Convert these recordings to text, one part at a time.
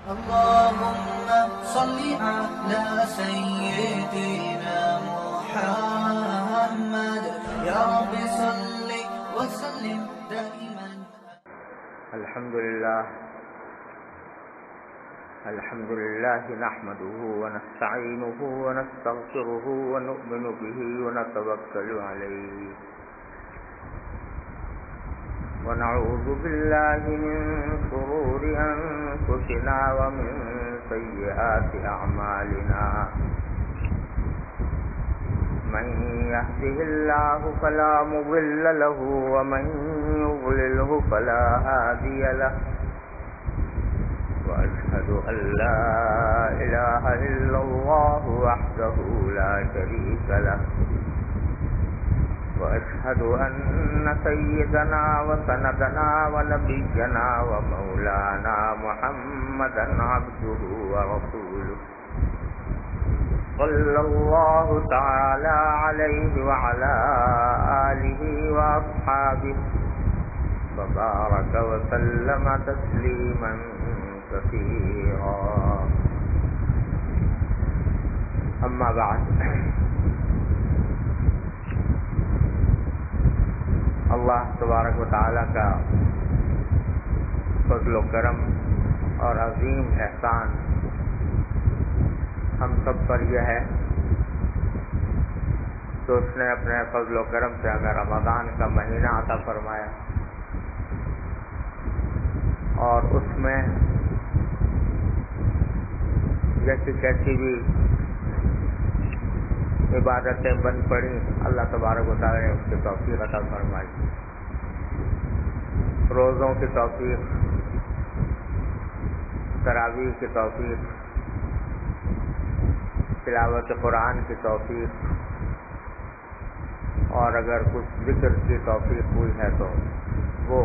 اللهم صل على سيدنا محمد يا رب صل وسلم دائما. الحمد لله نحمده ونستعينه ونستغفره ونؤمن به ونتوكل عليه ونعوذ بالله من شرور أنفسنا ومن سيئات أعمالنا من يهده الله فلا مضل له ومن يضلله فلا هادي له وأشهد أن لا إله إلا الله وحده لا شريك له وأشهد أن سيدنا وسندنا ونبينا ومولانا محمدا عبده ورسوله صلى الله تعالى عليه وعلى آله وأصحابه وبارك وسلم تسليما كثيرا. أما بعد، اللہ تبارک و تعالیٰ کا فضل و کرم اور عظیم احسان ہم سب پر یہ ہے تو اس نے اپنے فضل و کرم سے ہمیں رمضان کا مہینہ عطا فرمایا اور اس میں جیسی کیسی بھی عبادتیں بن پڑی، اللہ تبارک و تعالیٰ نے اس کی توفیق عطا فرمائی. روزوں کی توفیق، تراویح کی توفیق، تلاوت قرآن کی توفیق، اور اگر کچھ ذکر کی توفیق ہوئی ہے تو وہ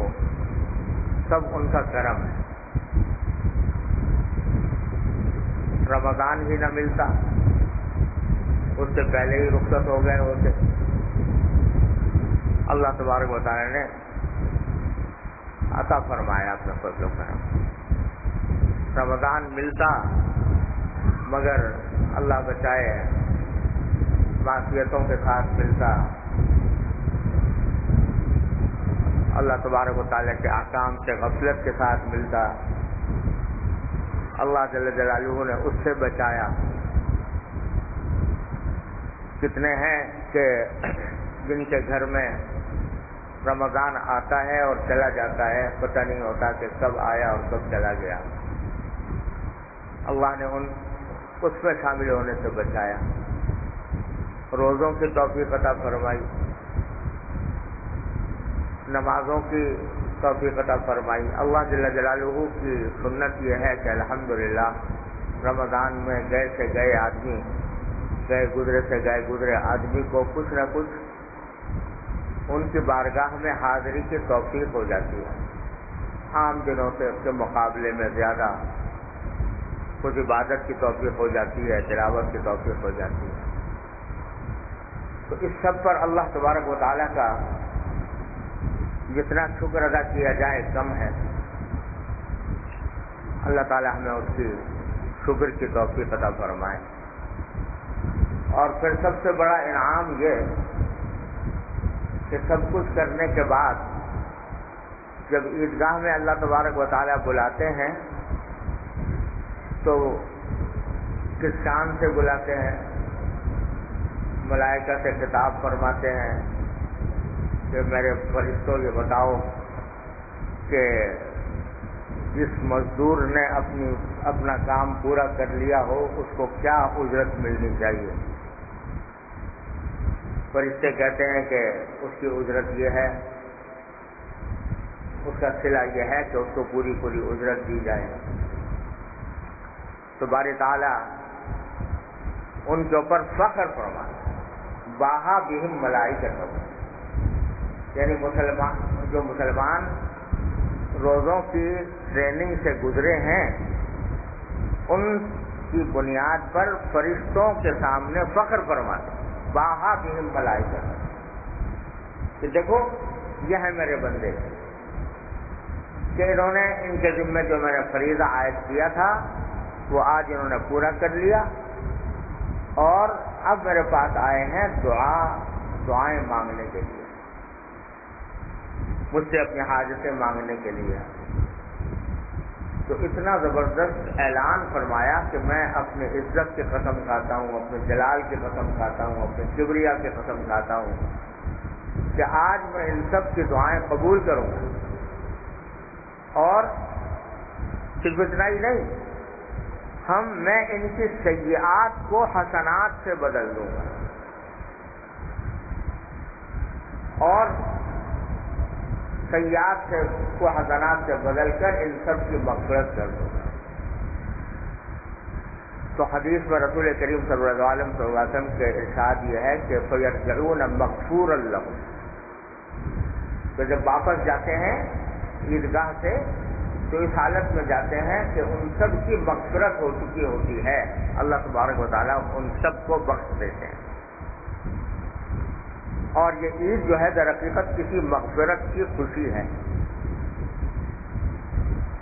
سب ان کا کرم ہے. رمضان ہی نہ ملتا، اس سے پہلے ہی رخصت ہو گئے ہوتے. اللہ تبارک و تعالی نے عطا فرمایا اپنے فضل و کرم. رمضان ملتا مگر اللہ بچائے معصیتوں کے ساتھ ملتا، اللہ تبارک و تعالی کے احکام سے غفلت کے ساتھ ملتا. اللہ جل جلالہ نے اس سے بچایا. کتنے ہیں کہ جن کے گھر میں رمضان آتا ہے اور چلا جاتا ہے، پتہ نہیں ہوتا کہ کب آیا اور کب چلا گیا. اللہ نے اس میں شامل ہونے سے بچایا. روزوں کی توفیق عطا فرمائی، نمازوں کی توفیق عطا فرمائی. اللہ جل جلالہ کی سنت یہ ہے کہ الحمدللہ رمضان میں گئے سے گئے آدمی، گئے گزرے آدمی کو کچھ نہ کچھ ان کی بارگاہ میں حاضری کی توفیق ہو جاتی ہے. عام دنوں سے اس کے مقابلے میں زیادہ کچھ عبادت کی توفیق ہو جاتی ہے، تلاوت کی توفیق ہو جاتی ہے. تو اس سب پر اللہ تبارک و تعالیٰ کا جتنا شکر ادا کیا جائے کم ہے. اللہ تعالیٰ ہمیں اس کی شکر کی توفیق عطا فرمائے. اور پھر سب سے بڑا انعام یہ کہ سب کچھ کرنے کے بعد جب عیدگاہ میں اللہ تبارک و تعالیٰ بلاتے ہیں تو کس شان سے بلاتے ہیں. ملائکہ سے خطاب فرماتے ہیں کہ میرے فرشتوں یہ بتاؤ کہ جس مزدور نے اپنا کام پورا کر لیا ہو اس کو کیا اجرت ملنی چاہیے. فرشتے کہتے ہیں کہ اس کی اجرت یہ ہے، اس کا صلہ یہ ہے کہ اس کو پوری اجرت دی جائے. تو باری تعالیٰ ان کے اوپر فخر فرماتا ہے. باہا بہم ملائکتہ، یعنی جو مسلمان روزوں کی ٹریننگ سے گزرے ہیں ان کی بنیاد پر فرشتوں کے سامنے فخر فرماتے ہیں. باہا بہم ملائکتہ کہ دیکھو یہ ہے میرے بندے. کہ انہوں نے ان کے ذمے جو میں نے فریضہ عائد کیا تھا وہ آج انہوں نے پورا کر لیا، اور اب میرے پاس آئے ہیں دعائیں مانگنے کے لیے، مجھ سے اپنی حاجتیں مانگنے کے لیے۔ تو اتنا زبردست اعلان فرمایا کہ میں اپنی عزت کی قسم کھاتا ہوں، اپنے جلال کی قسم کھاتا ہوں، اپنے کبریا کی قسم کھاتا ہوں کہ آج میں ان سب کی دعائیں قبول کروں گا، اور صرف اتنا ہی نہیں، میں ان کی سیئات کو حسنات سے بدل دوں گا، اور سیئات کو حسنات سے بدل کر ان سب کی مغفرت کر دوں گا۔ تو حدیث میں رسول کریم صلی اللہ علیہ وسلم کے ارشاد یہ ہے کہ فَيَرْجَعُونَ مَغْفُورًا لَهُمْ، تو جب واپس جاتے ہیں عیدگاہ سے تو اس حالت میں جاتے ہیں کہ ان سب کی مغفرت ہو چکی ہوتی ہے، اللہ تبارک و تعالیٰ ان سب کو بخش دیتے ہیں۔ اور یہ عید جو ہے در حقیقت کسی مغفرت کی خوشی ہے۔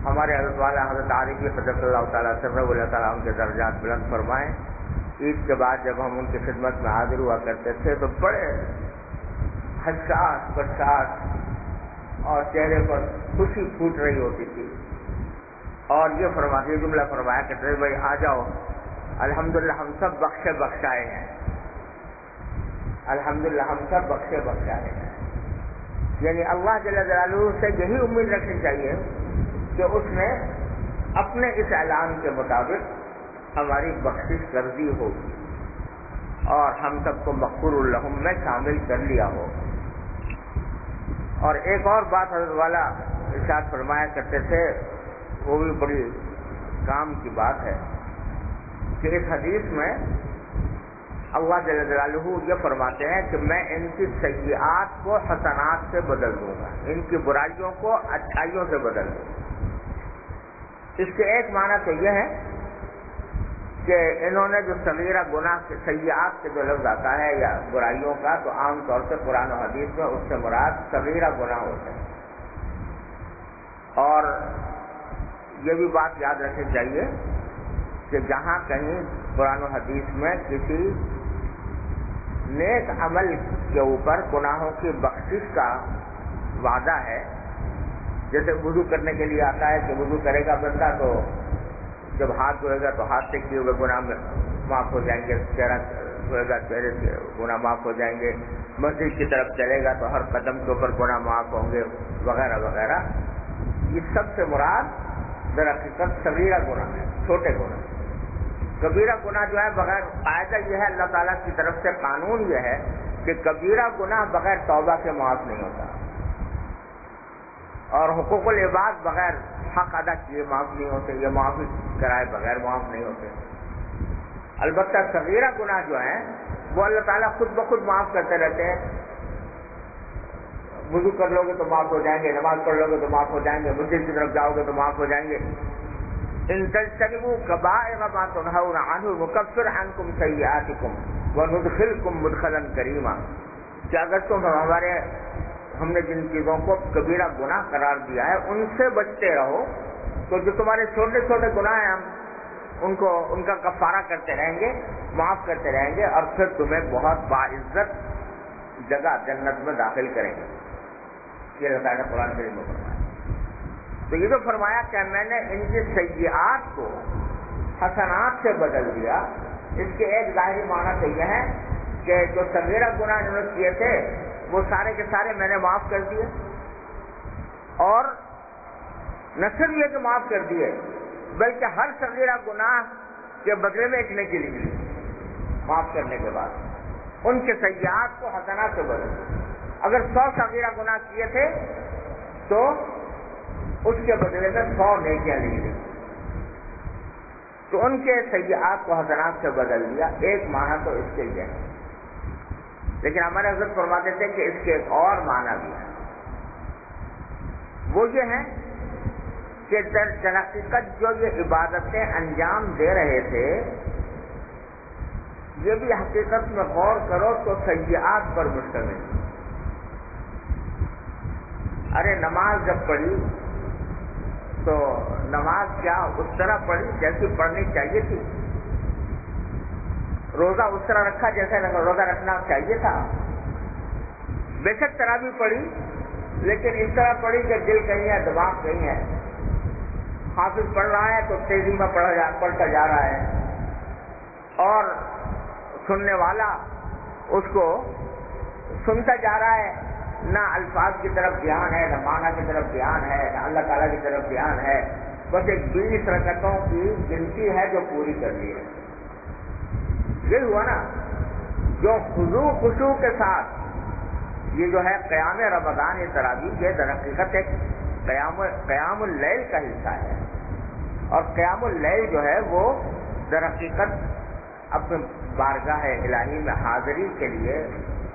ہمارے حضرت والا حضرت عارفی قدس اللہ تعالیٰ سرہ اللہ تعالیٰ ان کے درجات بلند فرمائیں، عید کے بعد جب ہم ان کی خدمت میں حاضر ہوا کرتے تھے تو بڑے حساس بشاس اور چہرے پر خوشی پھوٹ رہی ہوتی تھی، اور یہ جملہ فرمایا کہ بھائی آ جاؤ، الحمدللہ ہم سب بخشے بخشائے ہیں، الحمدللہ ہم سب بخشے بخشائے ہیں۔ یعنی اللہ جل جلالہ سے یہی امید رکھنی چاہیے کہ اس نے اپنے اس اعلان کے مطابق ہماری بخشش کر دی ہوگی اور ہم سب کو مغفور لہم میں شامل کر لیا ہو۔ اور ایک اور بات حضرت والا ارشاد فرمایا کرتے تھے، وہ بھی بڑی کام کی بات ہے کہ اس حدیث میں اللہ جل جلالہ یہ فرماتے ہیں کہ میں ان کی سیئات کو حسنات سے بدل دوں گا، ان کی برائیوں کو اچھائیوں سے بدل دوں گا۔ اس کے ایک معنی تو یہ ہے کہ انہوں نے جو صغیرہ گناہ کے سیئات کے جو لفظ آتا ہے یا برائیوں کا، تو عام طور سے قرآن و حدیث میں اس سے مراد صغیرہ گناہ ہوتے ہیں۔ اور یہ بھی بات یاد رکھنی چاہیے کہ جہاں کہیں قرآن و حدیث میں کسی نیک عمل کے اوپر گناہوں کی بخشش کا وعدہ ہے، جیسے وضو کرنے کے لیے آتا ہے کہ وضو کرے گا بندہ تو جب ہاتھ دھوئے گا تو ہاتھ سے کیے ہوئے گناہ معاف ہو جائیں گے، چہرہ دھوئے گا چہرے سے گناہ معاف ہو جائیں گے، مسجد کی طرف چلے گا تو ہر قدم کے اوپر گناہ معاف ہوں گے، وغیرہ وغیرہ۔ یہ سب سے مراد در حقیقت صغیرہ گناہ ہے، چھوٹے گناہ۔ کبیرہ گناہ جو ہے بغیر، قاعدہ یہ ہے اللہ تعالیٰ کی طرف سے قانون یہ ہے کہ کبیرہ گناہ بغیر توبہ کے معاف نہیں ہوتا، اور حقوق العباد بغیر حق ادا کیے معاف نہیں ہوتے، یہ معافی کرائے بغیر معاف نہیں ہوتے۔ البتہ صغیرہ گناہ جو ہیں وہ اللہ تعالیٰ خود بخود معاف کرتے رہتے ہیں۔ وضو کر لو گے تو معاف ہو جائیں گے، نماز پڑھ لو گے تو معاف ہو جائیں گے، مسجد کی طرف جاؤ گے تو معاف ہو جائیں گے۔ ان تجتنبوا کبائر ما تنہون عنہ نکفر عنکم سیئاتکم وندخلکم مدخلا کریما، کہ اگر تم ہم نے جن چیزوں کو کبیرہ گناہ قرار دیا ہے ان سے بچتے رہو تو جو تمہارے چھوٹے چھوٹے گناہ ہیں ہم ان کا کفارہ کرتے رہیں گے، معاف کرتے رہیں گے، اور پھر تمہیں بہت باعزت جگہ جنت میں داخل کریں گے۔ یہ اللہ تعالیٰ نے قرآن کریم میں فرمایا۔ تو یہ جو فرمایا کہ میں نے ان کی سیئات کو حسنات سے بدل دیا، اس کے ایک ظاہری معنی تو یہ ہے کہ جو صغیرہ گناہ انہوں نے کیے تھے وہ سارے کے سارے میں نے معاف کر دیے، اور نہ صرف یہ کہ معاف کر دیے بلکہ ہر صغیرہ گناہ کے بدلے میں ایک نیکی لکھی معاف کرنے کے بعد، ان کے سیئات کو حسنات سے بدل۔ اگر 100 صغیرہ گناہ کیے تھے تو اس کے بدلے میں 100 نیکیاں لکھی، تو ان کے سیئات کو حسنات سے بدل دیا۔ ایک معنی تو اس کے لیے ہے، لیکن ہمارے حضرت فرماتے تھے کہ اس کے ایک اور معنی بھی ہے، وہ یہ ہے کہ در حقیقت جو یہ عبادتیں انجام دے رہے تھے یہ بھی حقیقت میں غور کرو تو سیئات پر مشتمل۔ ارے نماز جب پڑھی تو نماز کیا اس طرح پڑھی جیسی پڑھنی چاہیے تھی، روزہ اس طرح رکھا جیسے روزہ رکھنا چاہیے تھا. بے شک تراویح پڑھی لیکن اس طرح پڑھی کہ دل کہیں ہے دماغ کہیں ہے. حافظ پڑھ رہا ہے تو تیزی میں پڑھتا جا رہا ہے اور سننے والا اس کو سنتا جا رہا ہے. نہ الفاظ کی طرف دھیان ہے، نہ معنی کی طرف دھیان ہے، نہ اللہ تعالیٰ کی طرف دھیان ہے. بس ایک 20 رکعتوں کی گنتی ہے جو پوری کر لی ہے. یہ ہوا نا جو خضوع خشوع کے ساتھ یہ جو ہے قیام رمضان تراویح یہ در حقیقت ایک قیام اللیل کا حصہ ہے. اور قیام اللیل جو ہے وہ در حقیقت اپنے بارگاہ الہی میں حاضری کے لیے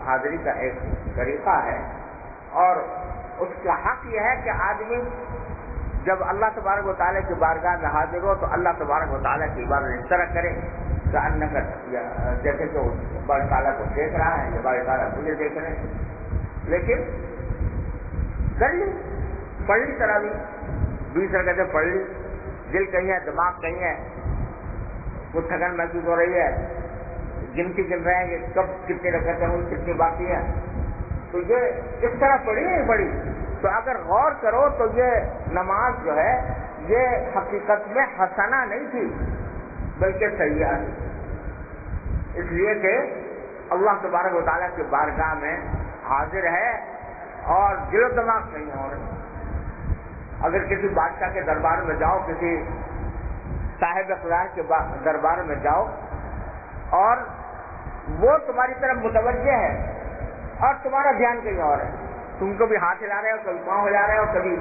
حاضری کا ایک طریقہ ہے. اور اس کا حق یہ ہے کہ آدمی جب اللہ تبارک و تعالیٰ کی بارگاہ میں حاضر ہو تو اللہ تبارک و تعالیٰ کی عبادت اس طرح کرے کہ جیسے کہ بارک تعالیٰ کو دیکھ رہا ہے یا بارک تعالیٰ مجھے دیکھ رہے ہیں. لیکن کر لی، پڑھ لی تراویح 20 رکعتیں پڑھ لی، دل کہیں ہے دماغ کہیں ہے، کچھ تھکن محسوس ہو رہی ہے، گنتی گن رہے ہیں کہ کب کتنی رکعتیں ہوئی کتنی باقی ہیں. تو یہ اس طرح پڑھی نہیں پڑھی تو اگر غور کرو تو یہ نماز جو ہے یہ حقیقت میں حسنہ نہیں تھی بلکہ سیئہ تھی. اس لیے کہ اللہ تبارک و تعالیٰ کی بارگاہ میں حاضر ہے اور دل و دماغ نہیں ہو رہے. اگر کسی بادشاہ کے دربار میں جاؤ، کسی صاحب اقتدار کے دربار میں جاؤ اور وہ تمہاری طرف متوجہ ہے اور تمہارا دھیان کہیں اور ہے، تم کو بھی ہاتھ ہلا رہے ہو، کبھی پاؤں ہلا رہے ہو، کبھی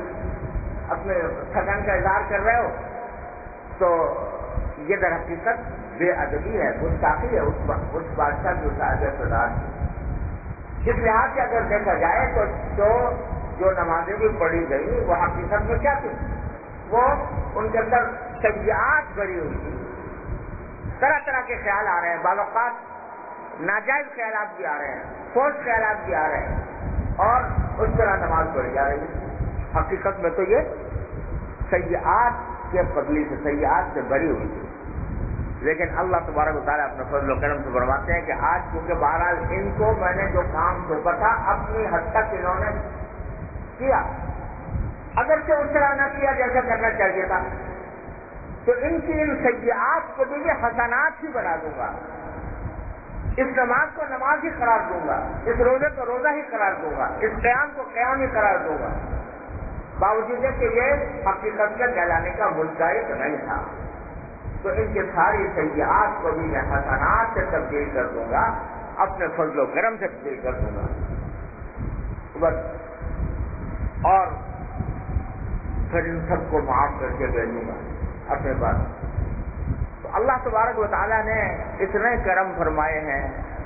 اپنے تھکن کا اظہار کر رہے ہو، تو یہ در حقیقت بے ادبی ہے، گستاخی ہے اس بادشاہ کی صاحب اقتدار. اس لحاظ سے اگر دیکھا جائے تو جو نمازیں بھی پڑھی گئی وہ حقیقت میں کیا تھی؟ وہ ان کے اندر سیئات بھری ہوئی تھی. طرح طرح کے خیال آ رہے ہیں، بعض اوقات ناجائز خیالات بھی آ رہے ہیں، فوج خیالات بھی آ رہے ہیں اور اس طرح نماز پڑھی جا رہی ہے. حقیقت میں تو یہ سیئات کے قبلی سے سیئات سے بری ہوئی تھی. لیکن اللہ تبارک و تعالیٰ اپنے فضل و کرم سے فرماتے ہیں کہ آج کیونکہ بہرحال ان کو میں نے جو کام سونپا تھا اپنی حد تک انہوں نے کیا، اگرچہ اس طرح نہ کیا جیسا کرنا چاہیے تھا، تو ان کی ان سیئات کو بھی میں حسنات ہی بنا دوں گا. اس نماز کو نماز ہی قرار دوں گا، اس روزے کو روزہ ہی قرار دوں گا، اس قیام کو قیام ہی قرار دوں گا، باوجود ہے کہ یہ حقیقت میں کہلانے کا مستحق نہیں تھا. تو ان کے ساری سیئات کو بھی میں حسنات سے تبدیل کر دوں گا، اپنے فضل و کرم سے تبدیل کر دوں گا بس. اور پھر ان سب کو معاف کر کے بھیجوں گا اپنے پاس. تو اللہ تبارک و تعالیٰ نے اتنے کرم فرمائے ہیں،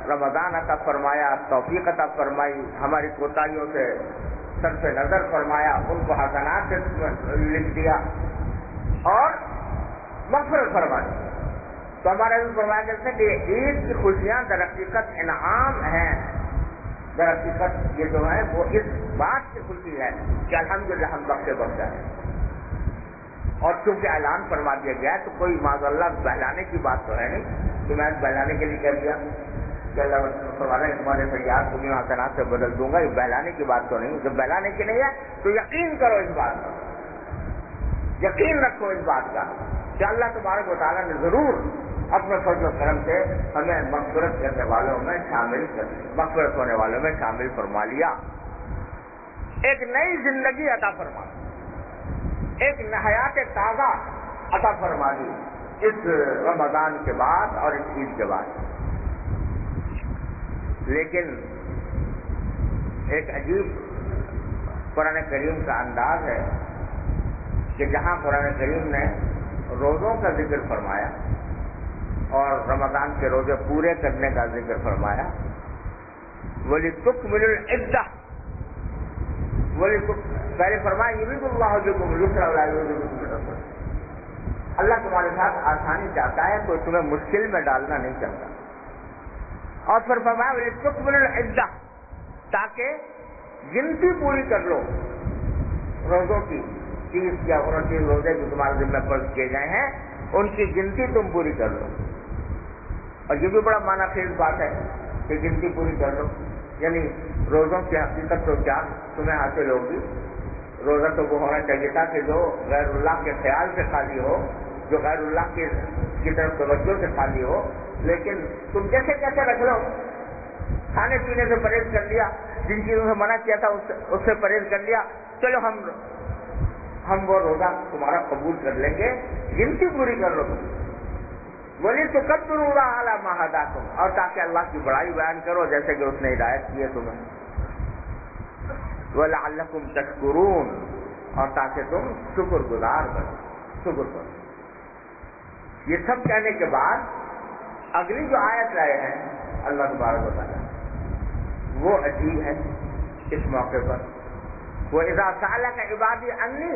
رمضان عطا فرمایا، توفیق عطا فرمائی، ہماری کوتاہیوں سے صرف نظر فرمایا، ان کو حسنات سے لکھ دیا اور مغفرت فرما دی. تو ہمارے فرمایا کرتے ہیں کہ عید کی خوشیاں در حقیقت انعام ہیں. در حقیقت یہ جو ہے وہ اس بات کی خوشی ہے کہ الحمدللہ ہم بخشے بخشا ہے. اور چونکہ اعلان فرما دیا گیا تو کوئی معاذ اللہ بہلانے کی بات تو ہے نہیں کہ میں بہلانے کے لیے کہہ دیا کہ اللہ فرمانا ہے تمہارے سیئات کو میں حسنات سے بدل دوں گا. یہ بہلانے کی بات تو نہیں. جب بہلانے کی نہیں ہے تو یقین کرو اس بات کا، یقین رکھو اس بات کا کہ اللہ تبارک و تعالیٰ نے ضرور اپنے فضل و کرم سے ہمیں مغفرت کرنے والوں میں شامل مغفرت ہونے والوں میں شامل فرما لیا. ایک نئی زندگی عطا فرما، ایک حیات تازہ عطا فرما دی اس رمضان کے بعد اور اس عید کے بعد. لیکن ایک عجیب قرآن کریم کا انداز ہے کہ جہاں قرآن کریم نے روزوں کا ذکر فرمایا اور رمضان کے روزے پورے کرنے کا ذکر فرمایا، وَلِتُكْمِلُوا الْعِدَّةَ، پہلے فرمایا یُرِیدُ اللَّهُ بِكُمُ الْيُسْرَ وَلَا یُرِیدُ بِكُمُ الْعُسْرَ، اللہ تمہارے ساتھ آسانی چاہتا ہے تو تمہیں مشکل میں ڈالنا نہیں چاہتا. اور پھر فرمایا وَلِتُكْمِلُوا الْعِدَّةَ، تاکہ گنتی پوری کر لو روزوں کی. 30 یا 29 روزے جو تمہارے ذمہ فرض کیے گئے ہیں ان کی گنتی تم پوری کر لو. اور یہ بھی بڑا معنی خیز بات ہے کہ گنتی پوری کر لو، یعنی روزوں کی حقیقت تو کیا تمہیں حاصل ہوگی. روزہ تو وہ ہونا چاہیے تھا کہ جو غیر اللہ کے خیال سے خالی ہو، جو غیر اللہ کی طرف توجہ سے خالی ہو. لیکن تم کیسے رکھ لو، کھانے پینے سے پرہیز کر لیا، جن چیزوں سے منع کیا تھا اس سے پرہیز کر لیا، چلو ہم وہ روزہ تمہارا قبول کر لیں گے، گنتی پوری کر لو. بولی تو کب ضرور اعلیٰ مہادا تم، اور تاکہ اللہ کی بڑائی بیان کرو جیسے کہ اس نے ہدایت کی ہے تمہیں. وَلَعَلَّكُمْ تَشْكُرُونَ، اور تاکہ تم شکر گزار بنو، شکر کرو. یہ سب کہنے کے بعد اگلی جو آیت لائے ہیں اللہ تبارک و تعالیٰ، وہ عجیب ہے اس موقع پر. وَإِذَا سَأَلَكَ عِبَادِي عَنِّي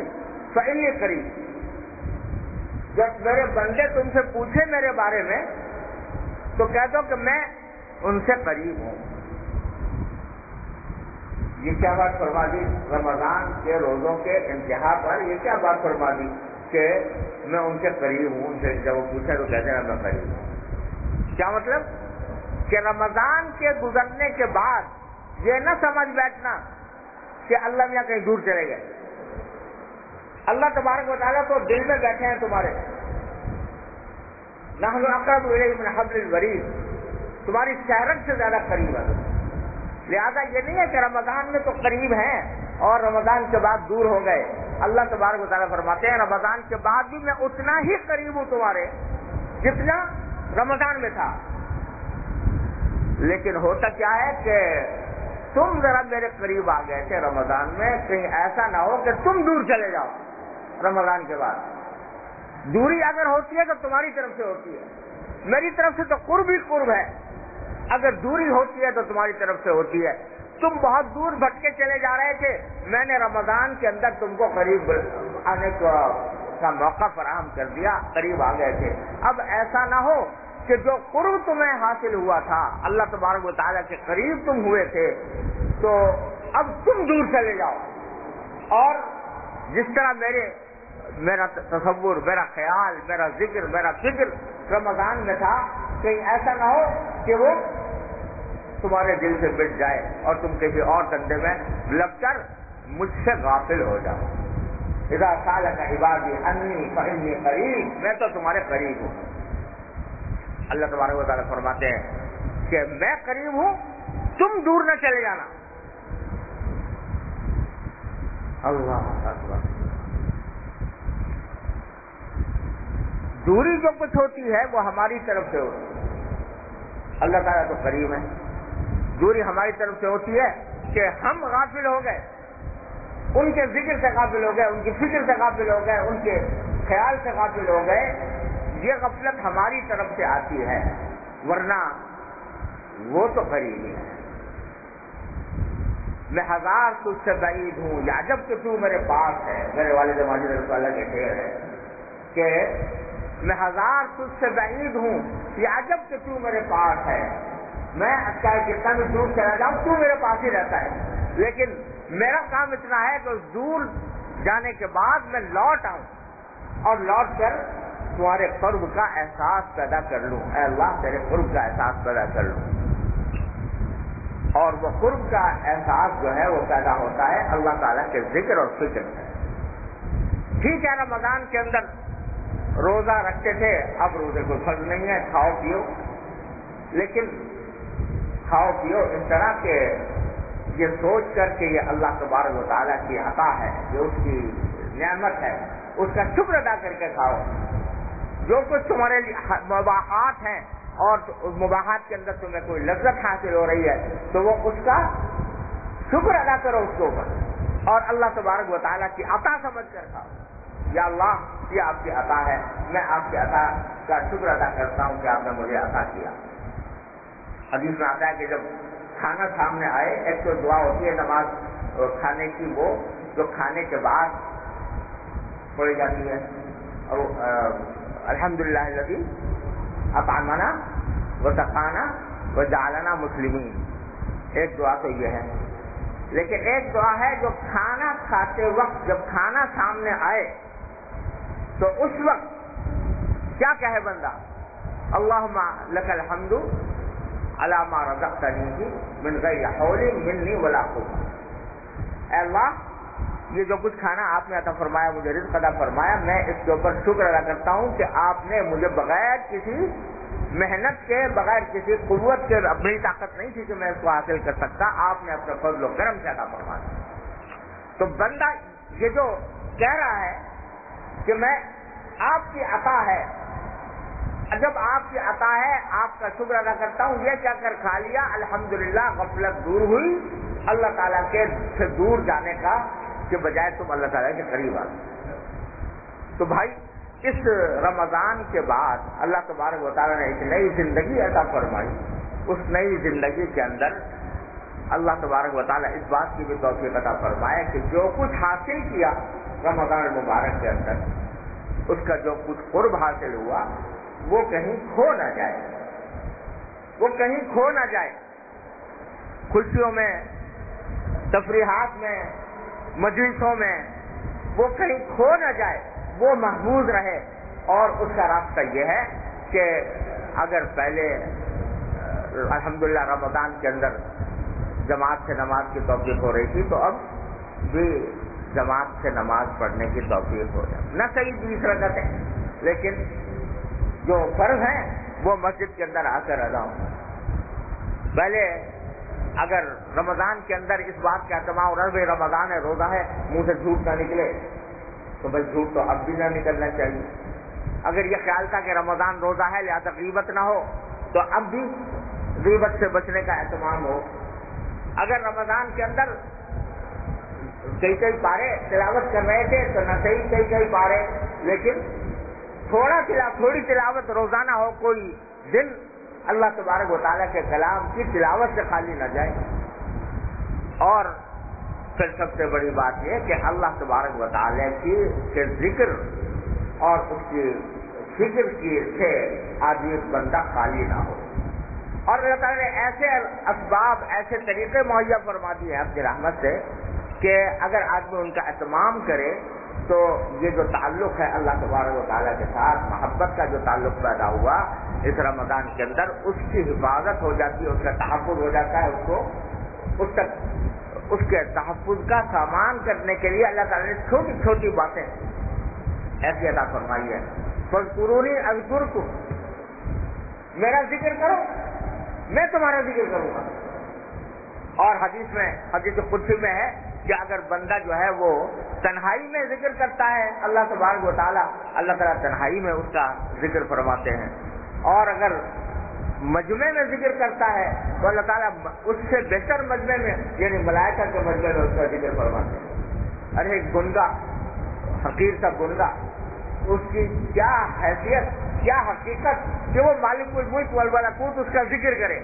فَإِنِّي قَرِيبٌ، جب میرے بندے تم سے پوچھے میرے بارے میں تو کہہ دو کہ میں ان سے قریب ہوں. یہ کیا بات فرما دی رمضان کے روزوں کے انتہا پر؟ یہ کیا بات فرما دی کہ میں ان سے قریب ہوں؟ ان سے جب وہ پوچھے تو کہتے ہیں میں قریب ہوں. کیا مطلب؟ کہ رمضان کے گزرنے کے بعد یہ نہ سمجھ بیٹھنا کہ اللہ میاں کہیں دور چلے گئے. اللہ تبارک و تعالیٰ تو دل میں بیٹھے ہیں تمہارے. نحن اقرب الیہ من حبل الورید، تمہاری شہرت سے زیادہ قریب ہے. لہذا یہ نہیں ہے کہ رمضان میں تو قریب ہیں اور رمضان کے بعد دور ہو گئے. اللہ تبارک و تعالیٰ فرماتے ہیں رمضان کے بعد بھی میں اتنا ہی قریب ہوں تمہارے جتنا رمضان میں تھا. لیکن ہوتا کیا ہے کہ تم ذرا میرے قریب آ گئے تھے رمضان میں، کہیں ایسا نہ ہو کہ تم دور چلے جاؤ رمضان کے بعد. دوری اگر ہوتی ہے تو تمہاری طرف سے ہوتی ہے، میری طرف سے تو قرب ہی قرب ہے. اگر دوری ہوتی ہے تو تمہاری طرف سے ہوتی ہے. تم بہت دور بھٹکے چلے جا رہے تھے، میں نے رمضان کے اندر تم کو قریب آنے کا موقع فراہم کر دیا، قریب آ گئے تھے. اب ایسا نہ ہو کہ جو قرب تمہیں حاصل ہوا تھا، اللہ تبارک و تعالیٰ کے قریب تم ہوئے تھے، تو اب تم دور چلے جاؤ. اور جس طرح میرا تصور، میرا خیال، میرا ذکر، میرا فکر رمضان میں تھا، کہیں ایسا نہ ہو کہ وہ تمہارے دل سے مٹ جائے اور تم کسی اور دندے میں لگ کر مجھ سے غافل ہو جاؤ. اذا سالک عبادی انی فانی قریب، میں تو تمہارے قریب ہوں. اللہ تبارک و تعالیٰ فرماتے ہیں کہ میں قریب ہوں، تم دور نہ چلے جانا. اللہ اکبر. دوری جو کچھ ہوتی ہے وہ ہماری طرف سے ہوتی ہے. اللہ تعالیٰ تو قریب ہے. دوری ہماری طرف سے ہوتی ہے کہ ہم غافل ہو گئے، ان کے ذکر سے غافل ہو گئے، ان کی فکر سے غافل ہو گئے، ان کے خیال سے غافل ہو گئے. یہ غفلت ہماری طرف سے آتی ہے، ورنہ وہ تو قریب ہی ہے. میں ہزار تجھ سے بعید ہوں یا جب کہ تو میرے پاس ہے. میرے والد ماجد رسول اللہ کے شعر ہے کہ میں ہزار تجھ سے بعید ہوں یا جب کہ تو میرے پاس ہے. میں چاہے کتنا بھی دور چلا جاؤں تو میرے پاس ہی رہتا ہے. لیکن میرا کام اتنا ہے کہ اس دور جانے کے بعد میں لوٹ آؤں اور لوٹ کر تمہارے قرب کا احساس پیدا کر لوں. اے اللہ تیرے قرب کا احساس پیدا کر لوں. اور وہ قرب کا احساس جو ہے وہ پیدا ہوتا ہے اللہ تعالیٰ کے ذکر اور فکر سے. ٹھیک ہے رمضان کے اندر روزہ رکھتے تھے، اب روزے کو فرض نہیں ہے، کھاؤ پیو. لیکن کھاؤ پیو اس طرح کہ یہ سوچ کر کہ یہ اللہ تبارک و تعالیٰ کی عطا ہے، یہ اس کی نعمت ہے، اس کا شکر ادا کر کے کھاؤ. جو کچھ تمہارے مباحات ہیں اور مباحات کے اندر تمہیں کوئی لذت حاصل ہو رہی ہے تو وہ اس کا شکر ادا کرو اس کے اوپر، اور اللہ تبارک و تعالیٰ کی عطا سمجھ کر کھاؤ. یا اللہ یہ آپ کی عطا ہے، میں آپ کی عطا کا شکر ادا کرتا ہوں کہ آپ نے مجھے عطا کیا. حدیث میں آتا ہے کہ جب کھانا سامنے آئے، ایک تو دعا ہوتی ہے نماز کھانے کی، وہ جو کھانے کے بعد پڑھی جاتی ہے، اور الحمدللہ الذی اطعمنا وسقانا وجعلنا مسلمین. ایک دعا تو یہ ہے. لیکن ایک دعا ہے جو کھانا کھاتے وقت، جب کھانا سامنے آئے تو اس وقت کیا کہے بندہ؟ اللہم لک الحمد علی ما رزقتنی من غیر حول منی ولا قوة. اے اللہ، یہ جو کچھ کھانا آپ نے عطا فرمایا، مجھے رزق عطا فرمایا، میں اس کے اوپر شکر ادا کرتا ہوں کہ آپ نے مجھے بغیر کسی محنت کے، بغیر کسی قوت کے، اپنی طاقت نہیں تھی کہ میں اس کو حاصل کر سکتا، آپ نے اپنے فضل و کرم سے عطا فرمایا. تو بندہ یہ جو کہہ رہا ہے کہ میں آپ کی عطا ہے، جب آپ کی عطا ہے آپ کا شکر ادا کرتا ہوں، یہ کہہ کر کھا لیا، الحمدللہ غفلت دور ہوئی اللہ تعالیٰ کے سے دور جانے کا کے بجائے تم اللہ تعالیٰ کے قریب آ گئے. تو بھائی اس رمضان کے بعد اللہ تبارک و تعالیٰ نے ایک نئی زندگی عطا فرمائی. اس نئی زندگی کے اندر اللہ تبارک و تعالیٰ اس بات کی بھی توفیق عطا فرمائے کہ جو کچھ حاصل کیا رمضان المبارک کے اندر، اس کا جو کچھ قرب حاصل ہوا وہ کہیں کھو نہ جائے، وہ کہیں کھو نہ جائے. خوشیوں میں، تفریحات میں، مجلسوں میں وہ کہیں کھو نہ جائے، وہ محفوظ رہے. اور اس کا راستہ یہ ہے کہ اگر پہلے الحمدللہ رمضان کے اندر جماعت سے نماز کی توفیق ہو رہی تھی تو اب بھی جماعت سے نماز پڑھنے کی توفیق ہو جائے. نہ صحیح 20 رکعتیں، لیکن جو فرض ہیں وہ مسجد کے اندر آ کر ادا ہوں. پہلے اگر رمضان کے اندر اس بات کا اہتمام ہو رہا ہے رمضان ہے، روزہ ہے، منہ سے جھوٹ نہ نکلے، تو بھائی جھوٹ تو اب بھی نہ نکلنا چاہیے. اگر یہ خیال تھا کہ رمضان روزہ ہے لہذا غیبت نہ ہو تو اب بھی غیبت سے بچنے کا اہتمام ہو. اگر رمضان کے اندر کئی پارے تلاوت کر رہے تھے تو نہ صحیح کئی پارے، لیکن تھوڑی تلاوت روزانہ ہو، کوئی دن اللہ تبارک و تعالیٰ کے کلام کی تلاوت سے خالی نہ جائے. اور پھر سب سے بڑی بات یہ کہ اللہ تبارک و تعالیٰ کے ذکر اور اس کی فکر کی سے آدمی بندہ خالی نہ ہو. اور اللہ تعالیٰ نے ایسے اسباب، ایسے طریقے مہیا فرما دیے ہیں اپنی رحمت سے کہ اگر آدمی ان کا اہتمام کرے تو یہ جو تعلق ہے اللہ تبارک و تعالیٰ کے ساتھ، محبت کا جو تعلق پیدا ہوا اس رمضان کے اندر، اس کی حفاظت ہو جاتی ہے، اس کا تحفظ ہو جاتا ہے. اس کے تحفظ کا سامان کرنے کے لیے اللہ تعالیٰ نے چھوٹی چھوٹی باتیں ایسی عطا فرمائی ہے. فاذکرونی اذکرکم، میرا ذکر کرو میں تمہارا ذکر کروں گا. اور حدیث قدسی میں ہے کہ اگر بندہ جو ہے وہ تنہائی میں ذکر کرتا ہے اللہ تبارک و تعالیٰ، اللہ تعالیٰ تنہائی میں اس کا ذکر فرماتے ہیں. اور اگر مجمع میں ذکر کرتا ہے تو اللہ تعالیٰ اس سے بہتر مجمع میں یعنی ملائکہ کے مجمع میں اس کا ذکر فرماتے ہیں. ارے گنگا، حقیر سا گنگا، اس کی کیا حیثیت، کیا حقیقت کہ وہ مالک الملک والملکوت اس کا ذکر کرے،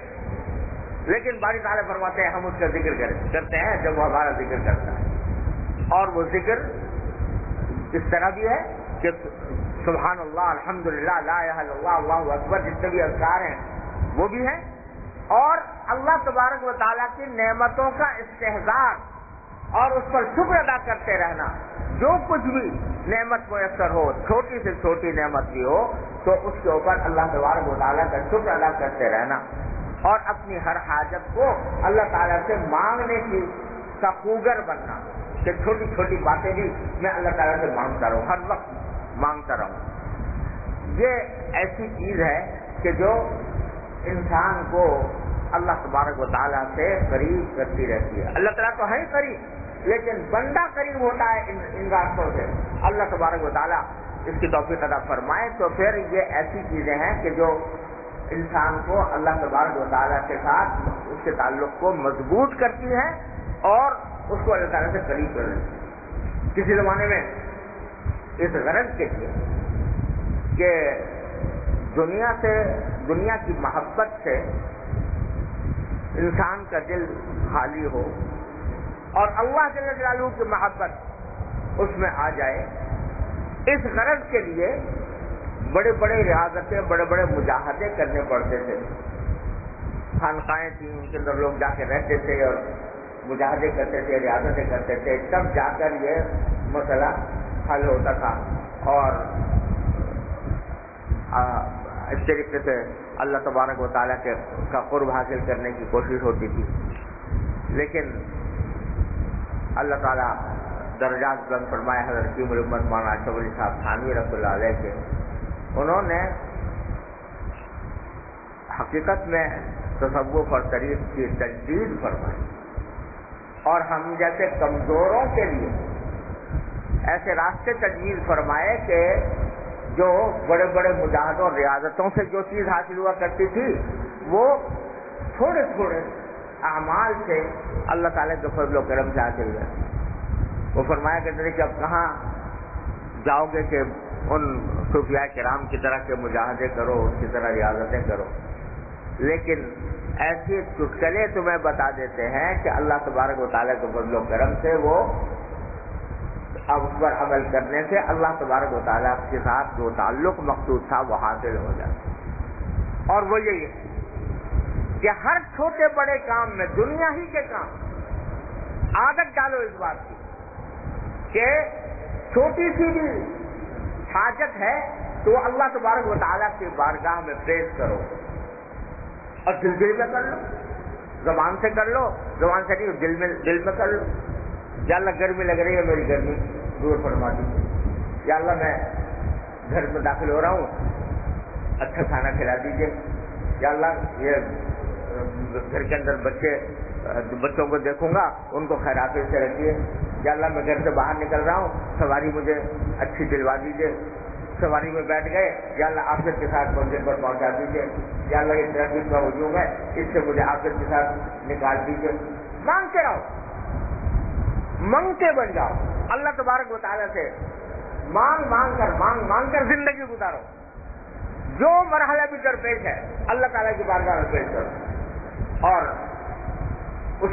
لیکن باری تعالیٰ فرماتے ہیں ہم اس کا ذکر کرتے ہیں جب وہ ہمارا ذکر کرتا ہے. اور وہ ذکر اس طرح بھی ہے کہ سبحان اللہ، الحمدللہ، لا الہ الا اللہ، اللہ اکبر، جتنے بھی اذکار ہیں وہ بھی ہیں. اور اللہ تبارک و تعالیٰ کی نعمتوں کا استحضار اور اس پر شکر ادا کرتے رہنا. جو کچھ بھی نعمت میسر ہو، چھوٹی سے چھوٹی نعمت بھی ہو، تو اس کے اوپر اللہ تبارک و تعالیٰ کا شکر ادا کرتے رہنا اور اپنی ہر حاجت کو اللہ تعالیٰ سے مانگنے کی کا خوگر بننا کہ چھوٹی چھوٹی باتیں بھی میں اللہ تعالیٰ سے مانگتا رہوں، ہر وقت مانگتا رہوں. یہ ایسی چیز ہے کہ جو انسان کو اللہ تبارک و تعالیٰ سے قریب کرتی رہتی ہے. اللہ تعالیٰ تو ہے ہی قریب، لیکن بندہ قریب ہوتا ہے ان راستوں سے. اللہ تبارک و تعالیٰ اس کی توفیق عطا فرمائے تو پھر یہ ایسی چیزیں ہیں کہ جو انسان کو اللہ تبارک و تعالیٰ کے ساتھ اس کے تعلق کو مضبوط کرتی ہے اور اس کو اللہ تعالیٰ سے قریب کر دیتی ہے. کسی زمانے میں اس غرض کے لیے کہ دنیا کی محبت سے انسان کا دل خالی ہو اور اللہ جل جلالہ کی محبت اس میں آ جائے، اس غرض کے لیے بڑے بڑے ریاضتیں، بڑے بڑے مجاہدے کرنے پڑتے تھے. خانقاہیں تھیں، ان کے اندر لوگ جا کے رہتے تھے اور مجاہدے کرتے تھے، ریاضتیں کرتے تھے، تب جا کر یہ مسئلہ حل ہوتا تھا اور اس طریقے سے اللہ تبارک و تعالیٰ کا قرب حاصل کرنے کی کوشش ہوتی تھی. لیکن اللہ تعالیٰ درجات بلند فرمائے حضرت کی الامت مولانا اشرف علی صاحب تھانوی رحمۃ اللہ علیہ کے، انہوں نے حقیقت میں تصوف اور طریق کی تجدید فرمائی اور ہم جیسے کمزوروں کے لیے ایسے راستے تجویز فرمائے کہ جو بڑے بڑے مجاہدوں اور ریاضتوں سے جو چیز حاصل ہوا کرتی تھی وہ تھوڑے تھوڑے اعمال سے اللہ تعالیٰ کے فضل و کرم سے حاصل ہوئے. وہ فرمایا کرتے تھے کہ اب کہاں جاؤ گے کہ ان صوفیاء کرام کی طرح کے مجاہدے کرو، اس کی طرح ریاضتیں کرو، لیکن ایسے چٹکلے تمہیں بتا دیتے ہیں کہ اللہ تبارک و تعالیٰ کے فضل و کرم سے وہ اب اس پر عمل کرنے سے اللہ تبارک و تعالیٰ کے ساتھ جو تعلق مقصود تھا وہ حاصل ہو جاتا. اور وہ یہی ہے کہ ہر چھوٹے بڑے کام میں، دنیا ہی کے کام، عادت ڈالو اس بات کی کہ چھوٹی سی بھی حاجت ہے تو اللہ تبارک و تعالیٰ کی بارگاہ میں پیش کرو اور دل میں کر لو، زبان سے کر لو، زبان سے نہیں دل میں کر لو. یا اللہ گرمی لگ رہی ہے، میری گرمی دور فرما دیجیے. یا اللہ میں گھر میں داخل ہو رہا ہوں، اچھا کھانا کھلا دیجیے. یا اللہ یہ گھر کے اندر بچوں کو دیکھوں گا، ان کو خیرات سے رکھیے. یا اللہ میں گھر سے باہر نکل رہا ہوں، سواری مجھے اچھی دلوا دیجیے. سواری میں بیٹھ گئے، یا اللہ آخرت کے ساتھ منزل پر پہنچا دیجیے. یا اللہ یہ ٹریفک کا ہجوم ہے، اس سے مجھے آخرت کے ساتھ نکال دیجیے. مانگتے رہو، منگتے بن جاؤ. اللہ تبارک و تعالیٰ سے مانگ کر زندگی گزارو. جو مرحلہ بھی درپیش ہے اللہ تعالیٰ کی بارگاہ میں پیش کرو اور اس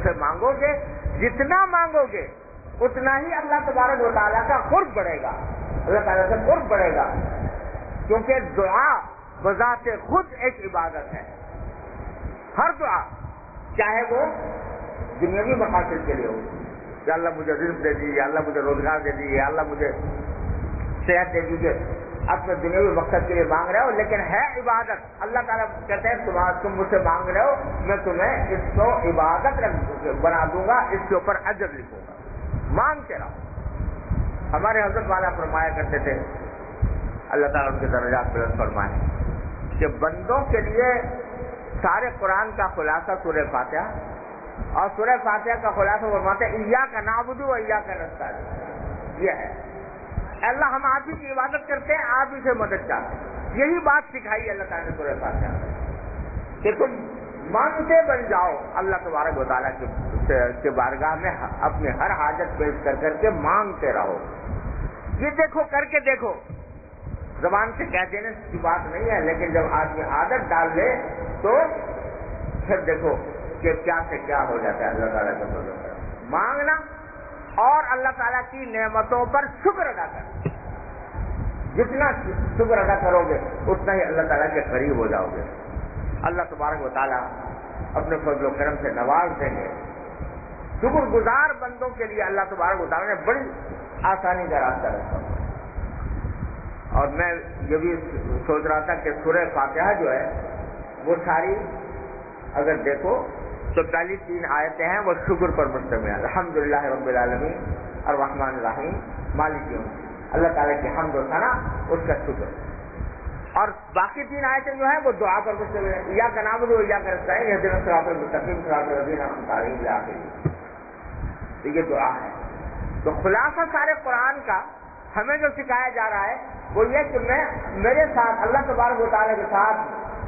سے مانگو گے. جتنا مانگو گے اتنا ہی اللہ تبارک و تعالیٰ کا قرب بڑھے گا، اللہ تعالیٰ سے قرب بڑھے گا. کیونکہ دعا بذات خود ایک عبادت ہے. ہر دعا چاہے وہ دنیاوی مقاصد کے لیے ہو، یا اللہ مجھے رزق دے دیجیے، یا اللہ مجھے روزگار دے دیجیے، یا اللہ مجھے صحت دے دیجیے، آپ دنیاوی مقصد کے لیے مانگ رہے ہو لیکن ہے عبادت. اللہ تعالیٰ کہتے ہیں تم مجھ سے مانگ رہے ہو، میں تمہیں اس کو عبادت بنا دوں گا، اس کے اوپر اجر لکھوں گا. مانگتے رہو. ہمارے حضرت والا فرمایا کرتے تھے، اللہ تعالیٰ ان کے درجات بلند فرمائے، کہ بندوں کے لیے سارے قرآن کا خلاصہ سورہ فاتحہ، اور سورہ فاتحہ کا خلاصہ فرماتے ہیں ایاک نعبد و ایاک نستعین. یہ ہے اللہ ہم آپ ہی کی عبادت کرتے ہیں، آپ ہی سے مدد چاہتے ہیں. یہی بات سکھائی اللہ تعالیٰ نے سورہ فاتحہ کہ تم مانگتے بن جاؤ اللہ تبارک و تعالیٰ کے بارگاہ میں اپنی ہر حاجت پیش کر کے مانگتے رہو. یہ دیکھو کر کے دیکھو، زبان سے کہہ دینے کی بات نہیں ہے، لیکن جب آدمی عادت ڈال لے تو پھر دیکھو کہ کیا سے کیا ہو جاتا ہے. اللہ تعالیٰ کا فضل کرم، مانگنا اور اللہ تعالیٰ کی نعمتوں پر شکر ادا کرنا. جتنا شکر ادا کرو گے اتنا ہی اللہ تعالیٰ کے قریب ہو جاؤ گے. اللہ تبارک و تعالیٰ اپنے فضل و کرم سے نواز دیں گے. شکر گزار بندوں کے لیے اللہ تبارک و تعالیٰ نے بڑی آسانی کا راستہ رکھا. اور میں یہ بھی سوچ رہا تھا کہ سورہ فاتحہ جو ہے وہ ساری اگر دیکھو تو پہلی 3 آیتیں ہیں وہ شکر پر مشتمل ہیں. الحمدللہ رب العالمین الرحمن الرحیم مالک یوم الدین. اللہ تعالیٰ کی حمد و ثنا، اس کا شکر. اور باقی 3 آیتیں جو ہیں وہ دعا پر مشتمل ہیں. ایاک نعبد و ایاک نستعین اہدنا الصراط المستقیم صراط الذین انعمت علیہم الی آخر. تو یہ دعا ہے. تو خلاصہ سارے قرآن کا ہمیں جو سکھایا جا رہا ہے وہ یہ کہ میرے ساتھ اللہ تبارک و تعالیٰ کے ساتھ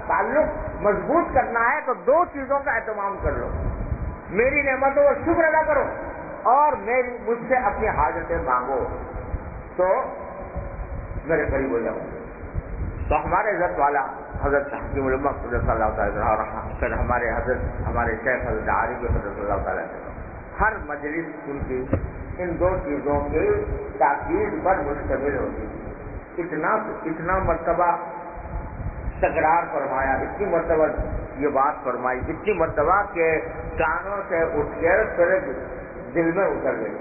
تعلق مضبوط کرنا ہے تو 2 چیزوں کا اہتمام کر لو. میری نعمتوں کا شکر ادا کرو اور مجھ سے اپنی حاجتیں مانگو تو میرے قریب ہو جاؤ. تو ہمارے عزت والا حضرت حکیم الامت صلی اللہ تعالیٰ اور پھر ہمارے حضرت ہمارے شیخ حضرت عارف صلی اللہ تعالیٰ ہر مجلس ان کی ان 2 چیزوں کی تاکید پر مشتمل ہوتی ہے. اتنا مرتبہ تکرار فرمایا، اتنی مرتبہ یہ بات فرمائی اتنی مرتبہ کہ کانوں سے اٹھ کر پھر دل میں اتر گئی.